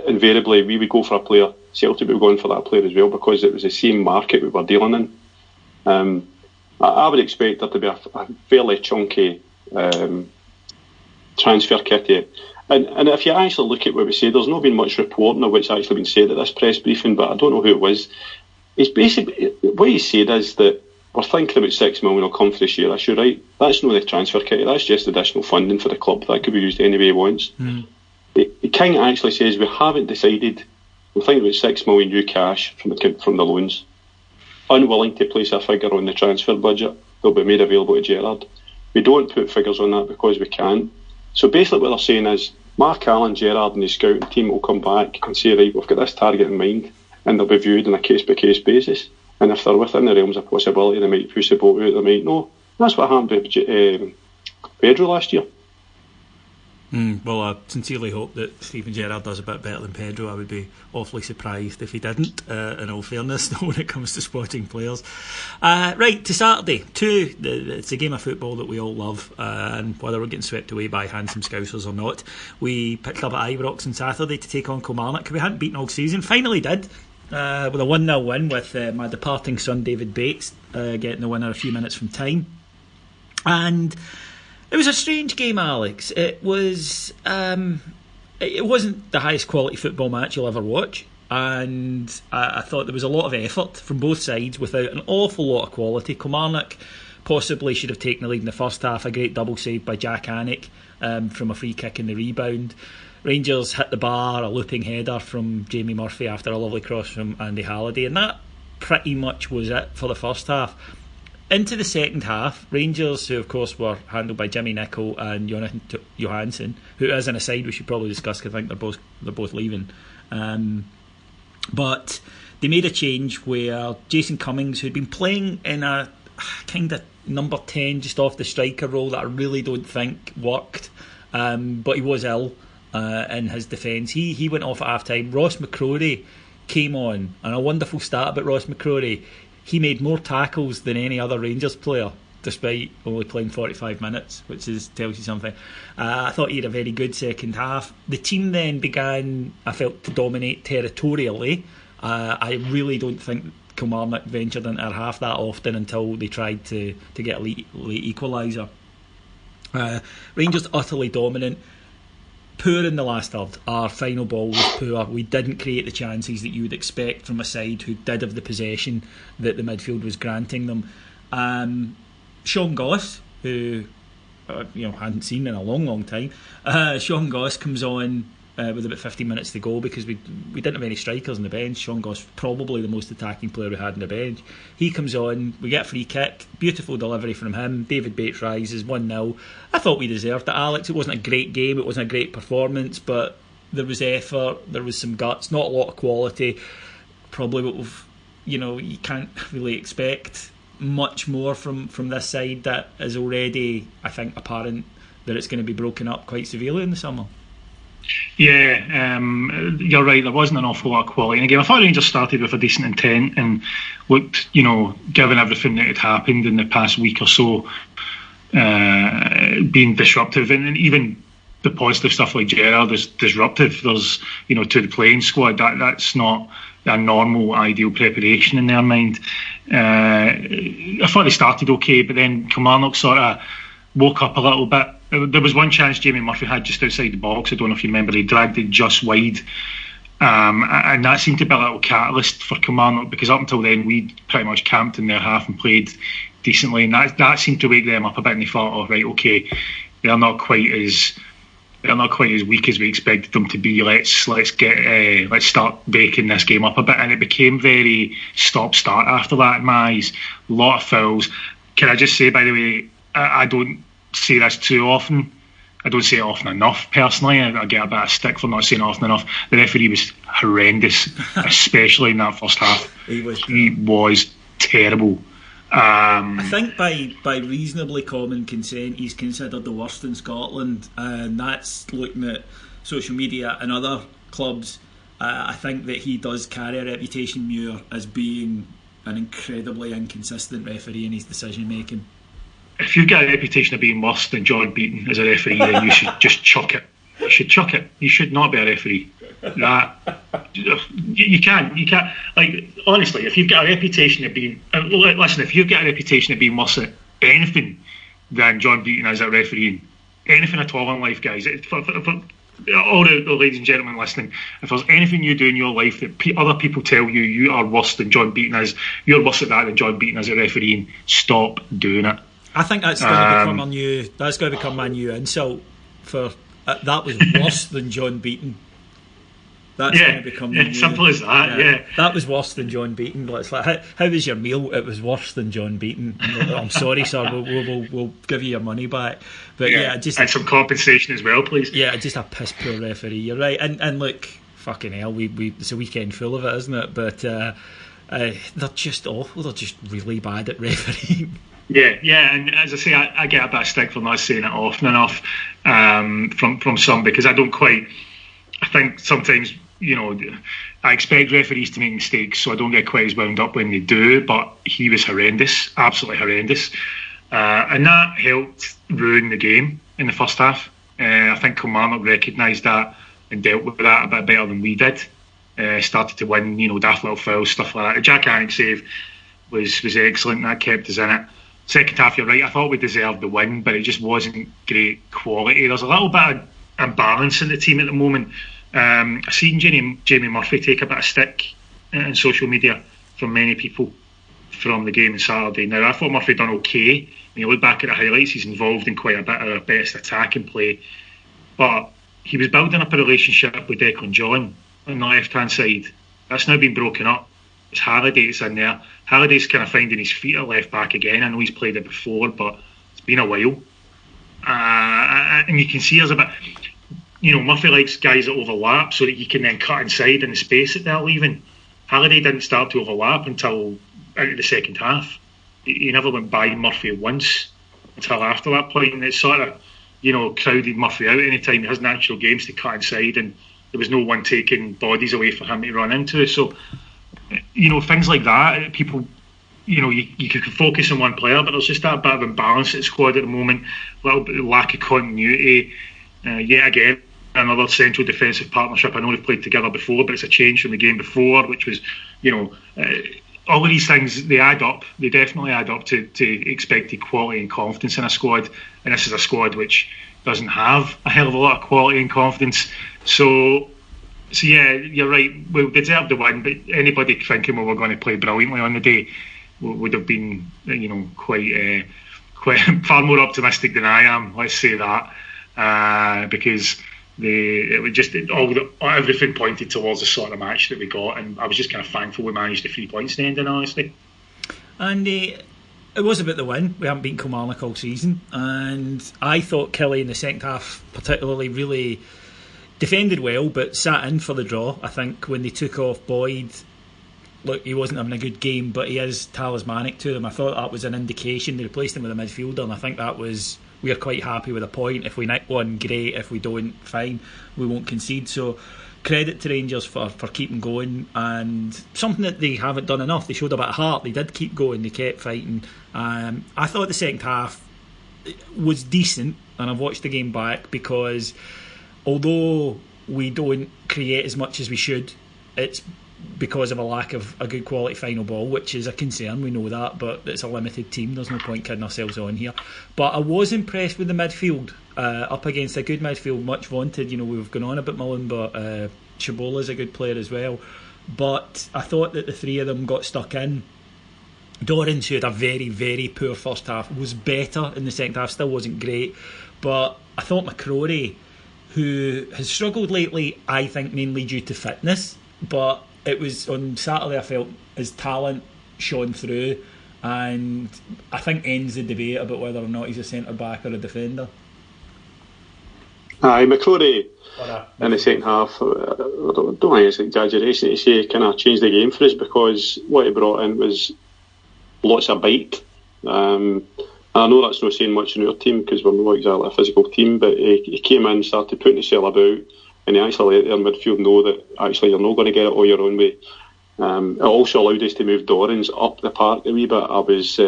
invariably we would go for a player, Celtic would be going for that player as well, because it was the same market we were dealing in. I would expect there to be a fairly chunky transfer kitty. And if you actually look at what we say, there's not been much reporting of what's actually been said at this press briefing, but I don't know who it was. It's basically, what he said is that we're thinking about 6 million will come for this year. That's right. That's not the transfer kitty, that's just additional funding for the club. That could be used any way he wants. The King actually says we haven't decided. We're thinking about 6 million new cash from the loans. Unwilling to place a figure on the transfer budget that'll be made available to Gerrard. We don't put figures on that because we can't. So basically what they're saying is Mark Allen, Gerrard and the scouting team will come back and say, right, we've got this target in mind, and they'll be viewed on a case-by-case basis. And if they're within the realms of possibility, they might push the boat out, they might no. That's what happened with Pedro last year. Well, I sincerely hope that Steven Gerrard does a bit better than Pedro. I would be awfully surprised if he didn't, in all fairness, when it comes to spotting players. Right, to Saturday. It's a game of football that we all love, and whether we're getting swept away by handsome Scousers or not, we picked up at Ibrox on Saturday to take on Kilmarnock. We hadn't beaten all season, finally did, with a 1-0 win with my departing son David Bates getting the winner a few minutes from time. And it was a strange game, Alex. It was. It wasn't the highest quality football match you'll ever watch, and I thought there was a lot of effort from both sides without an awful lot of quality. Kilmarnock possibly should have taken the lead in the first half. A great double save by Jack Anick from a free kick in the rebound. Rangers hit the bar, a looping header from Jamie Murphy after a lovely cross from Andy Halliday, and that pretty much was it for the first half. Into the second half, Rangers, who of course were handled by Jimmy Nicol and Jonathan Johansson, who, as an aside, we should probably discuss because I think they're both leaving. But they made a change where Jason Cummings, who'd been playing in a kind of number 10 just off the striker role that I really don't think worked, but he was ill in his defence. He went off at half time. Ross McCrory came on, and a wonderful stat about Ross McCrory: he made more tackles than any other Rangers player, despite only playing 45 minutes, which tells you something. I thought he had a very good second half. The team then began, I felt, to dominate territorially. I really don't think Kilmarnock ventured into our half that often until they tried to get a late equaliser. Rangers utterly dominant. Poor in the last third. Our final ball was poor. We didn't create the chances that you would expect from a side who did have the possession that the midfield was granting them. Sean Goss, who hadn't seen in a long time, Sean Goss comes on with about 15 minutes to go, because we didn't have any strikers on the bench. Sean Goss, probably the most attacking player we had on the bench. He comes on, we get a free kick, beautiful delivery from him. David Bates rises 1-0. I thought we deserved it, Alex. It wasn't a great game, it wasn't a great performance, but there was effort, there was some guts, not a lot of quality. Probably what we've, you can't really expect much more from this side that is already, I think, apparent that it's going to be broken up quite severely in the summer. Yeah, you're right, there wasn't an awful lot of quality in the game. I thought Rangers started with a decent intent and looked, given everything that had happened in the past week or so, being disruptive, and even the positive stuff like Gerrard is disruptive. There's, to the playing squad, that's not a normal, ideal preparation in their mind. I thought they started okay, but then Kilmarnock sort of woke up a little bit. There was one chance Jamie Murphy had just outside the box. I don't know if you remember, he dragged it just wide. And that seemed to be a little catalyst for Kilmarnock, because up until then we'd pretty much camped in their half and played decently, and that seemed to wake them up a bit, and they thought, oh right, okay, they're not quite as weak as we expected them to be. Let's start breaking this game up a bit. And it became very stop-start after that in my eyes. A lot of fouls. Can I just say, by the way, I don't say this too often. I don't say it often enough, personally. I get a bit of stick for not saying it often enough. The referee was horrendous, especially in that first half. He was terrible. I think by reasonably common consent, he's considered the worst in Scotland, and that's looking at social media and other clubs. I think that he does carry a reputation, Muir, as being an incredibly inconsistent referee in his decision making. If you've got a reputation of being worse than John Beaton as a referee, then you should just chuck it. You should chuck it. You should not be a referee. You can't. Like, honestly, if you've got a reputation of being, if you've got a reputation of being worse at anything than John Beaton is at refereeing, anything at all in life, guys, for all the ladies and gentlemen listening, if there's anything you do in your life that other people tell you you are worse than John Beaton is, you're worse at that than John Beaton is at refereeing, stop doing it. I think that's going to become my new insult. For that was worse than John Beaton. That's going to become simple as that. Yeah, that was worse than John Beaton. It's like, how was your meal? It was worse than John Beaton. I'm sorry, sir. We'll give you your money back. But just and some compensation as well, please. Yeah, just a piss poor referee. You're right. And look, fucking hell, it's a weekend full of it, isn't it? But they're just awful. They're just really bad at refereeing. Yeah, and as I say, I get a bit of stick for not saying it often enough from some, because I think sometimes, I expect referees to make mistakes, so I don't get quite as wound up when they do, but he was horrendous, absolutely horrendous. And that helped ruin the game in the first half. I think Kilmarnock recognised that and dealt with that a bit better than we did. Started to win, daft little fouls, stuff like that. The Jack Hannock save was excellent, that kept us in it. Second half, you're right, I thought we deserved the win, but it just wasn't great quality. There's a little bit of imbalance in the team at the moment. I've seen Jamie Murphy take a bit of stick in social media from many people from the game on Saturday. Now, I thought Murphy done okay. When you look back at the highlights, he's involved in quite a bit of our best attacking play. But he was building up a relationship with Declan John on the left-hand side. That's now been broken up. It's Halliday that's in there. Halliday's kind of finding his feet at left back again. I know he's played it before, but it's been a while. And you can see there's a bit... Murphy likes guys that overlap so that he can then cut inside in the space that they're leaving. Halliday didn't start to overlap until out of the second half. He never went by Murphy once until after that point. And it sort of, crowded Murphy out anytime he has natural games to cut inside, and there was no one taking bodies away for him to run into. So, things like that, people... you could focus on one player, but there's just that bit of imbalance at the squad at the moment, a little bit of lack of continuity. Yet again, another central defensive partnership. I know they've played together before, but it's a change from the game before, which was, all of these things, they add up. They definitely add up to expected quality and confidence in a squad. And this is a squad which doesn't have a hell of a lot of quality and confidence. So yeah, you're right. We deserved the win, but anybody thinking we were going to play brilliantly on the day would have been, quite far more optimistic than I am. Let's say that, because Everything pointed towards the sort of match that we got, and I was just kind of thankful we managed the 3 points in the end, honestly. And it was about the win. We haven't beaten Kilmarnock all season, and I thought Kelly in the second half particularly really defended well, but sat in for the draw. I think when they took off Boyd, look, he wasn't having a good game, but he is talismanic to them. I thought that was an indication. They replaced him with a midfielder, and I think that was, we are quite happy with a point. If we nick one, great. If we don't, fine. We won't concede. So credit to Rangers for keeping going, and something that they haven't done enough. They showed a bit of heart. They did keep going. They kept fighting. I thought the second half was decent, and I've watched the game back, because although we don't create as much as we should, it's because of a lack of a good quality final ball, which is a concern, we know that, but it's a limited team, there's no point kidding ourselves on here. But I was impressed with the midfield, up against a good midfield, much vaunted. We've gone on about Mullen, but Chabola's a good player as well. But I thought that the three of them got stuck in. Dorrans, who had a very, very poor first half, was better in the second half, still wasn't great. But I thought McCrory, who has struggled lately, I think mainly due to fitness, but it was on Saturday I felt his talent shone through, and I think ends the debate about whether or not he's a centre back or a defender. Aye, McCrory in the second half, I don't think it's an exaggeration to say, kind of changed the game for us, because what he brought in was lots of bite. I know that's not saying much in our team, because we're not exactly a physical team, but he came in, started putting himself about, and he actually let their midfield know that actually you're not going to get it all your own way. It also allowed us to move Dorrans up the park a wee bit. I was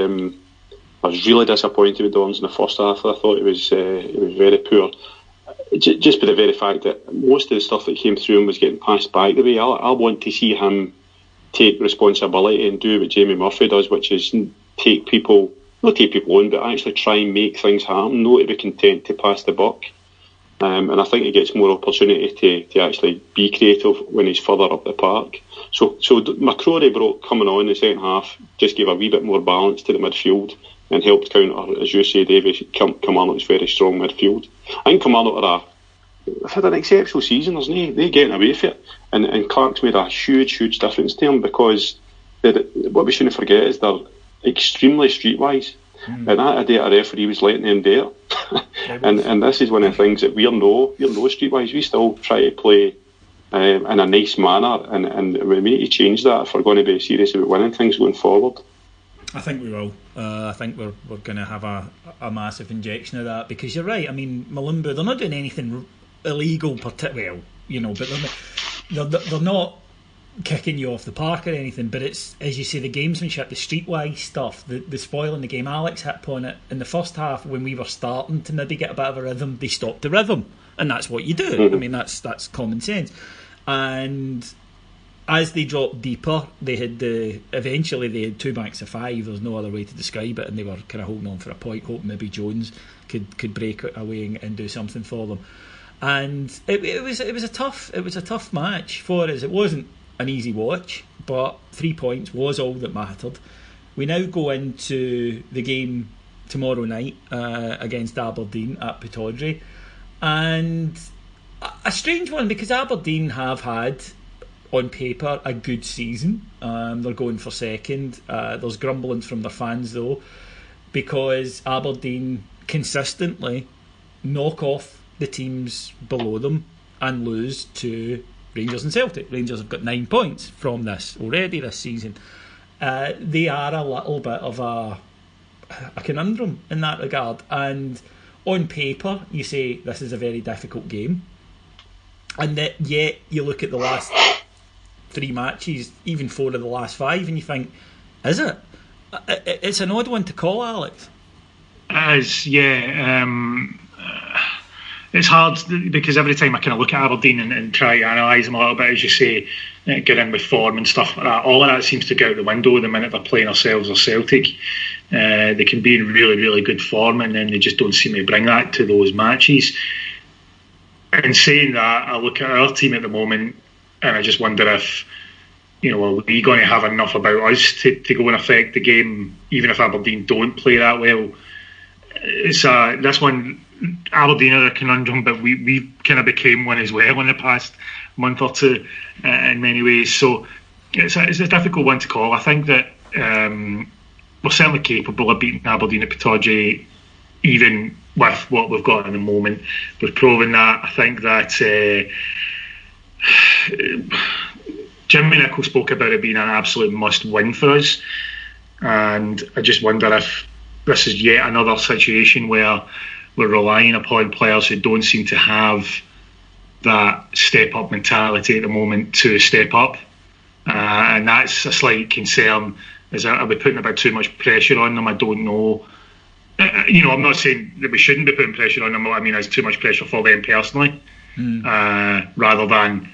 really disappointed with Dorrans in the first half. I thought it was very poor, just by the very fact that most of the stuff that came through him was getting passed back the way. I want to see him take responsibility and do what Jamie Murphy does, which is not take people on, but actually try and make things happen, not to be content to pass the buck. And I think he gets more opportunity to actually be creative when he's further up the park. So McCrory coming on in the second half just gave a wee bit more balance to the midfield and helped counter, as you say, Davey, Kilmarnock's very strong midfield. I think Kilmarnock have had an exceptional season. They're getting away from it, and Clark's made a huge difference to them, because what we shouldn't forget is they're extremely streetwise. And that day a referee was letting them do it. and this is one of the things that we're no streetwise. We still try to play in a nice manner, and we need to change that if we're going to be serious about winning things going forward. I think we will. I think we're going to have a massive injection of that, because you're right. I mean, Malumbu, they're not doing anything illegal, but they're not kicking you off the park or anything, but it's, as you say, the gamesmanship, the streetwise stuff, the spoiling the game. Alex hit upon it in the first half when we were starting to maybe get a bit of a rhythm. They stopped the rhythm, and that's what you do. I mean, that's common sense. And as they dropped deeper, eventually they had 2 banks of 5. There's no other way to describe it, and they were kind of holding on for a point, hoping maybe Jones could break it away and do something for them. And it was a tough match for us. It wasn't an easy watch, but 3 points was all that mattered. We now go into the game tomorrow night against Aberdeen at Pittodrie, and a strange one, because Aberdeen have had, on paper, a good season. They're going for second. There's grumblings from their fans though, because Aberdeen consistently knock off the teams below them and lose to Rangers and Celtic. Rangers have got 9 points from this already this season. They are a little bit of a conundrum in that regard, and on paper you say this is a very difficult game, and yet you look at the last 3 matches, even 4 of the last 5, and you think, is it? It's an odd one to call, Alex. It is, yeah. It's hard, because every time I kind of look at Aberdeen and try to analyse them a little bit, as you say, get in with form and stuff like that, all of that seems to go out the window the minute they're playing ourselves or Celtic. They can be in really, really good form, and then they just don't seem to bring that to those matches. And saying that, I look at our team at the moment, and I just wonder if, are we going to have enough about us to go and affect the game, even if Aberdeen don't play that well? This one, Aberdeen are a conundrum, but we kind of became one as well in the past month or two in many ways. So it's a difficult one to call. I think that we're certainly capable of beating Aberdeen at Pittodrie, even with what we've got at the moment. We've proven that. I think that Jimmy Nicholl spoke about it being an absolute must-win for us, and I just wonder if this is yet another situation where we're relying upon players who don't seem to have that step-up mentality at the moment to step up, and that's a slight concern. Are we putting a bit too much pressure on them? I don't know. I'm not saying that we shouldn't be putting pressure on them. What I mean is too much pressure for them personally, rather than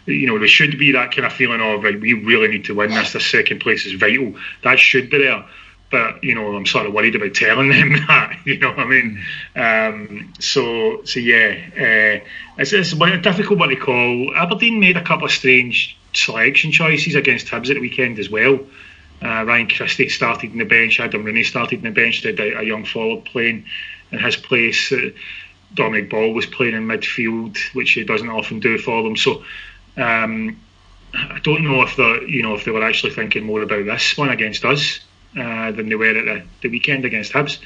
there should be that kind of feeling of, right, we really need to win this. The second place is vital. That should be there. But I'm sort of worried about telling them that. You know what I mean? So yeah, it's a difficult one to call. Aberdeen made a couple of strange selection choices against Hibs at the weekend as well. Ryan Christie started in the bench. Adam Rooney started in the bench. Did a young forward playing in his place. Dominic Ball was playing in midfield, which he doesn't often do for them. So I don't know if they were actually thinking more about this one against us than they were at the weekend against Hibs.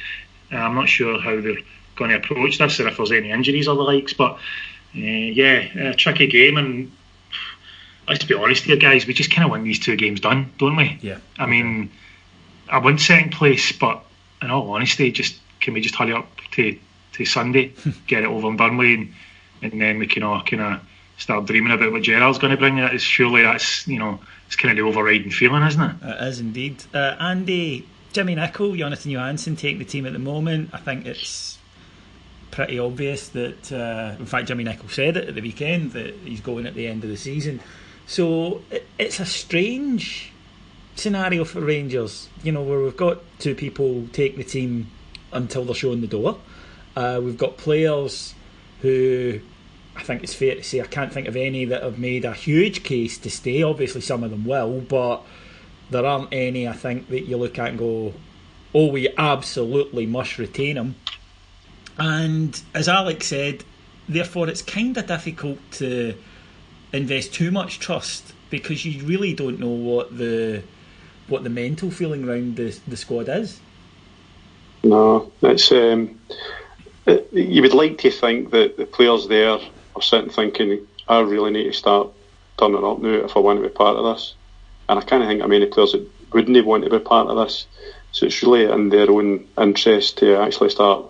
I'm not sure how they're going to approach this, or if there's any injuries or the likes. But a tricky game, and let's be honest here, guys, we just kind of win these two games done, don't we? Yeah. I mean, I won second place, but in all honesty, can we just hurry up to Sunday, get it over and done with, and then we can all kind of start dreaming about what Gerrard's going to bring. Surely that's it's kind of the overriding feeling, isn't it? It is indeed. Andy, Jimmy Nicholl, Jonathan Johansson taking the team at the moment. I think it's pretty obvious that, in fact, Jimmy Nicholl said it at the weekend, that he's going at the end of the season. So it's a strange scenario for Rangers, where we've got two people take the team until they're shown the door. We've got players who, I think it's fair to say, I can't think of any that have made a huge case to stay. Obviously some of them will, but there aren't any, I think, that you look at and go, oh, we absolutely must retain them. And as Alex said, therefore it's kind of difficult to invest too much trust, because you really don't know what the mental feeling around the squad is. No, it's you would like to think that the players there are sitting thinking, I really need to start turning up now if I want to be part of this. And I can't think of many players that wouldn't want to be part of this. So it's really in their own interest to actually start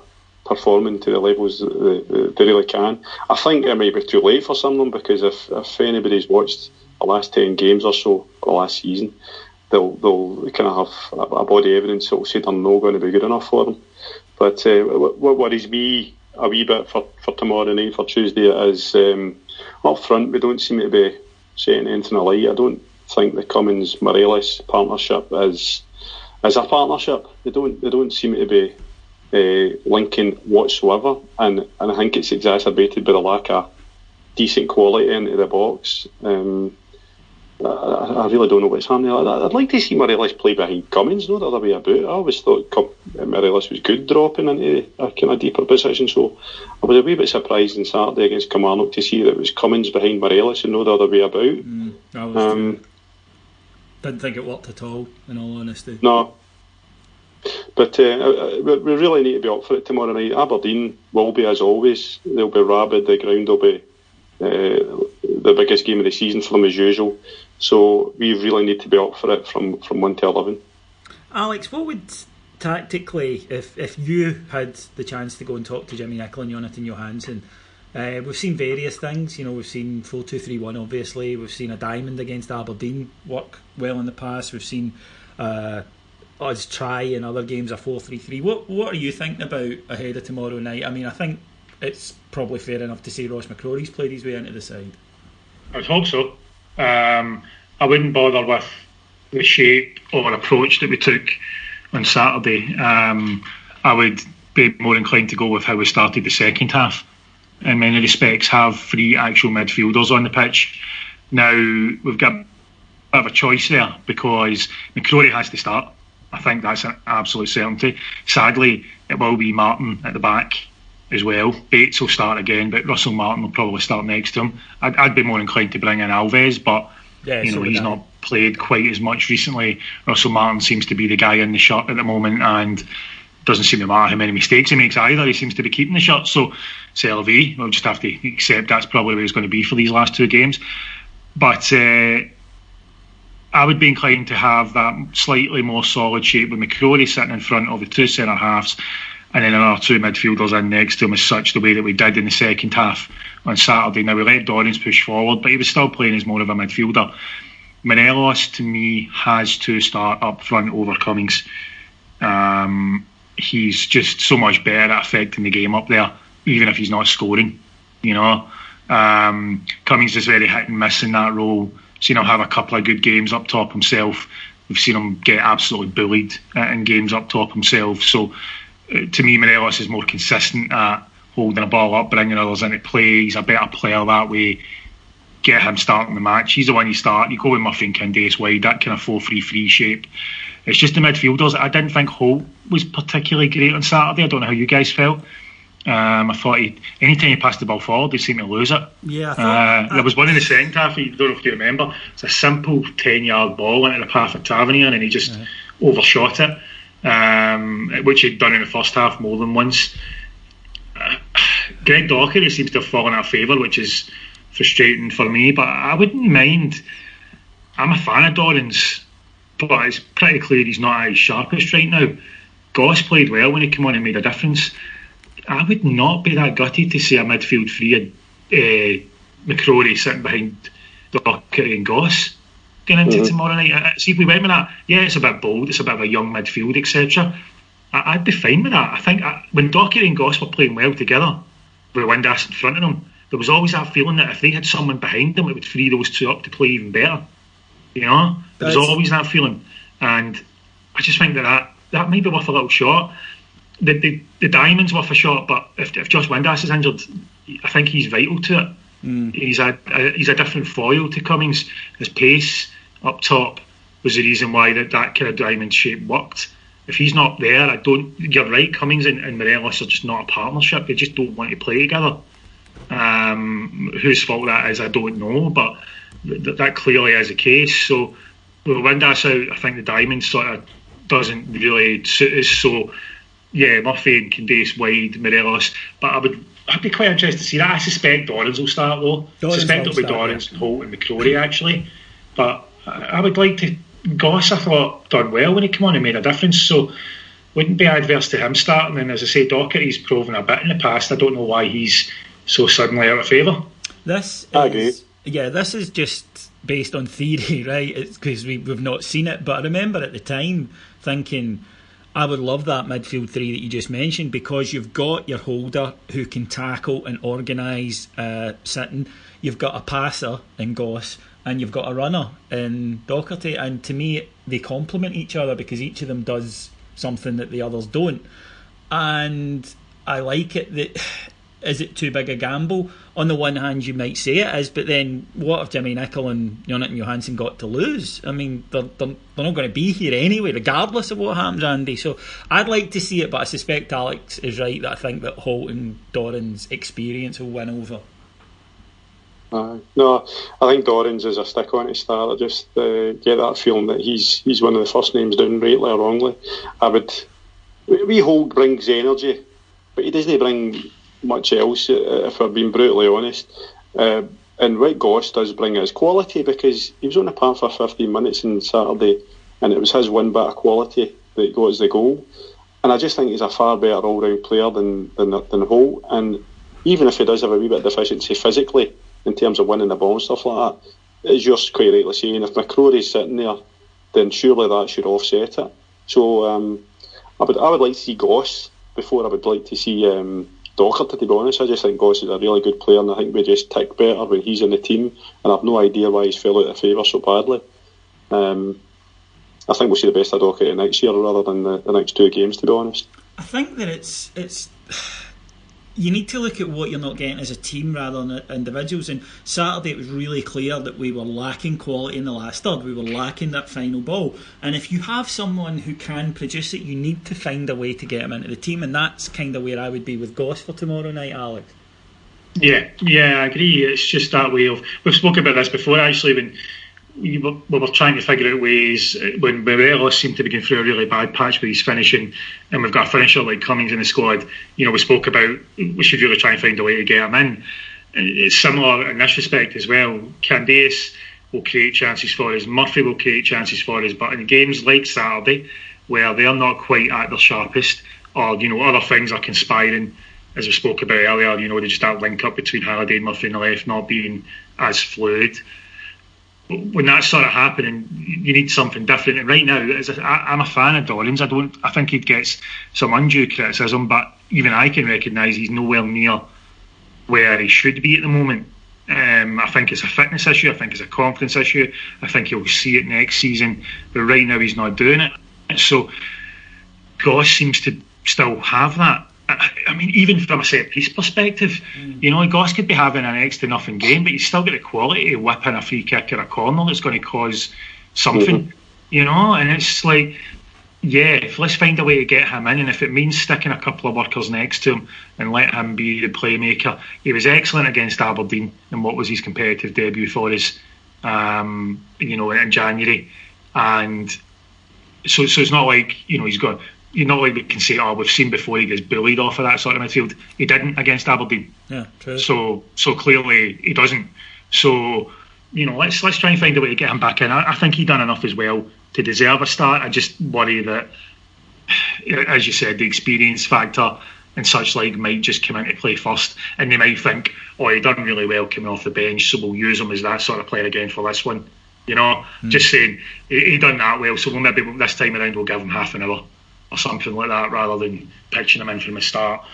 performing to the levels that they really can. I think it might be too late for some of them, because if anybody's watched the last 10 games or so, or the last season, they'll kind of have a body of evidence that will say they're not going to be good enough for them. But what worries me a wee bit for tomorrow night, for Tuesday, is up front we don't seem to be setting anything alight. I don't think the Cummins-Morelos partnership is a partnership. They don't seem to be linking whatsoever, and I think it's exacerbated by the lack of decent quality into the box. I really don't know what's happening. I'd like to see Morelos play behind Cummins, no the other way about. I always thought Morelos was good dropping into a kind of deeper position, so I was a wee bit surprised on Saturday against Kilmarnock to see that it was Cummins behind Morelos and no the other way about. Didn't think it worked at all, in all honesty. No. But we really need to be up for it tomorrow night. Aberdeen will be, as always, they'll be rabid. The ground will be the biggest game of the season for them as usual. So we really need to be up for it from 1 to 11. Alex, what would tactically, if you had the chance to go and talk to Jimmy Nicholl and Jonathan Johansson, we've seen various things. We've seen 4-2-3-1, obviously. We've seen a diamond against Aberdeen work well in the past. We've seen us try in other games a 4-3-3. What are you thinking about ahead of tomorrow night? I mean, I think it's probably fair enough to say Ross McCrory's played his way into the side. I would hope so. I wouldn't bother with the shape or approach that we took on Saturday. I would be more inclined to go with how we started the second half. In many respects, have 3 actual midfielders on the pitch. Now we've got a bit of a choice there, because McCrory has to start. I think that's an absolute certainty. Sadly, it will be Martin at the back as well. Bates will start again, but Russell Martin will probably start next to him. I'd be more inclined to bring in Alves, but he's not played quite as much recently. Russell Martin seems to be the guy in the shirt at the moment, and doesn't seem to matter how many mistakes he makes either. He seems to be keeping the shirt. So c'est la vie. We'll just have to accept that's probably where he's going to be for these last 2 games. But I would be inclined to have that slightly more solid shape with McCrory sitting in front of the 2 centre halves, and then another 2 midfielders in next to him, as such, the way that we did in the second half on Saturday. Now, we let Dorrans push forward, but he was still playing as more of a midfielder. Morelos, to me, has to start up front over Cummings. He's just so much better at affecting the game up there, even if he's not scoring. Cummings is very hit and miss in that role. Seen him have a couple of good games up top himself. We've seen him get absolutely bullied in games up top himself. So, to me, Morelos is more consistent at holding a ball up, bringing others into play. He's a better player that way. Get him starting the match. He's the one you start. You go with Murphy and Candace wide, that kind of 4-3-3 shape. It's just the midfielders. I didn't think Holt was particularly great on Saturday. I don't know how you guys felt. I thought anytime he passed the ball forward, he seemed to lose it. Yeah, there was one in the second half, I don't know if you remember. It's a simple 10-yard ball into the path of Tavernier, and he just overshot it, which he'd done in the first half more than once. Greg Docherty seems to have fallen out of favour, which is frustrating for me, but I wouldn't mind. I'm a fan of Dorrans, but it's pretty clear he's not at his sharpest right now. Goss played well when he came on and made a difference. I would not be that gutted to see a midfield three, McCrory sitting behind Docherty and Goss going into tomorrow night. See, if we went with that, it's a bit bold, it's a bit of a young midfield, etc. I'd be fine with that. I think when Docherty and Goss were playing well together, with Windass in front of them, there was always that feeling that if they had someone behind them, it would free those 2 up to play even better. There was always that feeling, and I just think that might be worth a little shot. The diamond's worth a shot, but if Josh Windass is injured, I think he's vital to it. He's a different foil to Cummings. His pace up top was the reason why that kind of diamond shape worked. If he's not there, you're right, Cummings and Morelos are just not a partnership. They just don't want to play together. Whose fault that is, I don't know, but that clearly is the case. So with Windass out, I think the diamond sort of doesn't really suit us. So Murphy and Candace wide, Morelos, but I'd be quite interested to see that. I suspect Dorrans will start though. I suspect it'll be Dorrans and Holt and McCrory actually, but I would like to. Goss, I thought, done well when he came on and made a difference, so wouldn't be adverse to him starting. And as I say, Docherty's proven a bit in the past. I don't know why he's so suddenly out of favour. This is just based on theory, right? It's because we've not seen it, but I remember at the time thinking I would love that midfield three that you just mentioned, because you've got your holder who can tackle and organise sitting, you've got a passer in Goss, and you've got a runner in Docherty, and to me they complement each other because each of them does something that the others don't, and I like it. That is it too big a gamble? On the one hand, you might say it is, but then what if Jimmy Nicol and Jonathan Johansson got to lose? I mean, they're not going to be here anyway, regardless of what happens, Andy. So I'd like to see it, but I suspect Alex is right that I think that Holt and Dorrans' experience will win over. No, I think Dorrans is a stick on to start. I just get that feeling that he's one of the first names down, rightly or wrongly. We Holt brings energy, but he doesn't bring much else, if we're being brutally honest. And what Goss does bring is quality, because he was on the park for 15 minutes on Saturday, and it was his one bit of quality that got us the goal. And I just think he's a far better all-round player than Holt. And even if he does have a wee bit of deficiency physically, in terms of winning the ball and stuff like that, as you're quite rightly saying, if McCrory's sitting there, then surely that should offset it. So I would like to see Goss before I would like to see Docherty, to be honest. I just think Goss is a really good player, and I think we just tick better when he's in the team, and I've no idea why he's fell out of favour so badly. I think we'll see the best of Docherty next year rather than the next 2 games, to be honest. I think that it's you need to look at what you're not getting as a team rather than individuals. And Saturday it was really clear that we were lacking quality in the last third. We were lacking that final ball. And if you have someone who can produce it, you need to find a way to get him into the team. And that's kind of where I would be with Goss for tomorrow night, Alex. Yeah, I agree. It's just that way of... We've spoken about this before, actually, when we were trying to figure out ways when Morelos seemed to be going through a really bad patch with his finishing, and we've got a finisher like Cummings in the squad. We spoke about we should really try and find a way to get him in. It's similar in this respect as well. Candace will create chances for us, Murphy will create chances for us, but in games like Saturday where they're not quite at their sharpest, or other things are conspiring, as we spoke about earlier, they just that link up between Halliday and Murphy on the left not being as fluid. When that's sort of happening, you need something different. And right now, I'm a fan of Dorrans. I think he gets some undue criticism, but even I can recognise he's nowhere near where he should be at the moment. I think it's a fitness issue. I think it's a confidence issue. I think he'll see it next season, but right now he's not doing it. So Goss seems to still have that. I mean, even from a set piece perspective, Goss could be having an next to nothing game, but he's still got the quality to whip in a free kick or a corner that's going to cause something, and it's like, let's find a way to get him in, and if it means sticking a couple of workers next to him and let him be the playmaker. He was excellent against Aberdeen in what was his competitive debut for us, in January, and so it's not like, he's got... Not like we can say, we've seen before he gets bullied off of that sort of midfield. He didn't against Aberdeen. Yeah, true. So clearly he doesn't. So, let's try and find a way to get him back in. I think he done enough as well to deserve a start. I just worry that, as you said, the experience factor and such like might just come into play first, and they might think, he done really well coming off the bench, so we'll use him as that sort of player again for this one. Just saying he done that well, so maybe this time around we'll give him half an hour or something like that, rather than pitching him in from the start.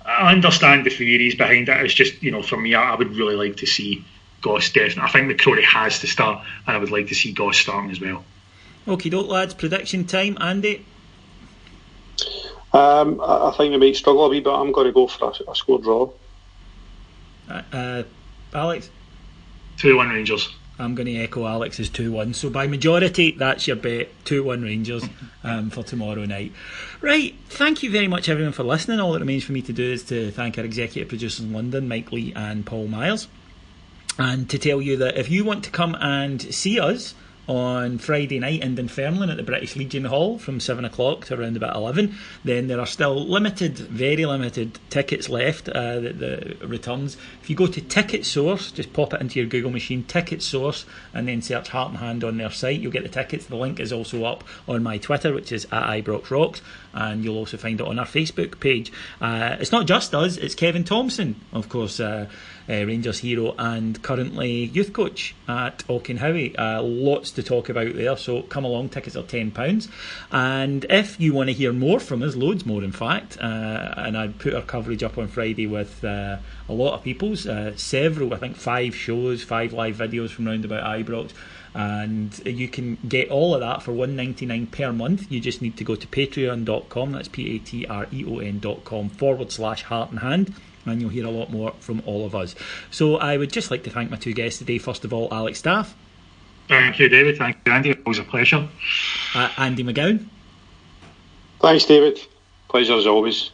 I understand the theories behind it. It's just, for me, I would really like to see Goss definitely. I think McCrory has to start, and I would like to see Goss starting as well. Okie doke, lads. Prediction time, Andy? I think they might struggle a wee bit. I'm going to go for a score draw. Alex? 2-1 Rangers. I'm going to echo Alex's 2-1. So by majority, that's your bet. 2-1 Rangers for tomorrow night. Right, thank you very much everyone for listening. All that remains for me to do is to thank our executive producers in London, Mike Lee and Paul Myers, and to tell you that if you want to come and see us on Friday night in Dunfermline at the British Legion Hall from 7 o'clock to around about 11, then there are still very limited tickets left, the returns. If you go to Ticket Source, just pop it into your Google machine, Ticket Source, and then search Heart and Hand on their site, you'll get the tickets. The link is also up on my Twitter, which is @ibroxrocks, and you'll also find it on our Facebook page. It's not just us, it's Kevin Thompson, of course, Rangers hero and currently youth coach at Auchenhowie. Lots to talk about there, so come along. Tickets are £10, and if you want to hear more from us, loads more in fact, and I put our coverage up on Friday with a lot of people's several, I think 5 shows, 5 live videos from round about Ibrox, and you can get all of that for $1.99 per month. You just need to go to patreon.com, that's patreon.com/heart and hand, and you'll hear a lot more from all of us. So I would just like to thank my 2 guests today. First of all, Alex Staff. Thank you, David. Thank you, Andy. Always a pleasure. Andy McGowan. Thanks, David. Pleasure as always.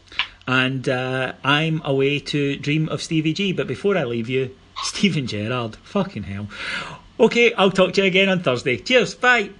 And I'm away to dream of Stevie G. But before I leave you, Steven Gerrard. Fucking hell. Okay, I'll talk to you again on Thursday. Cheers. Bye.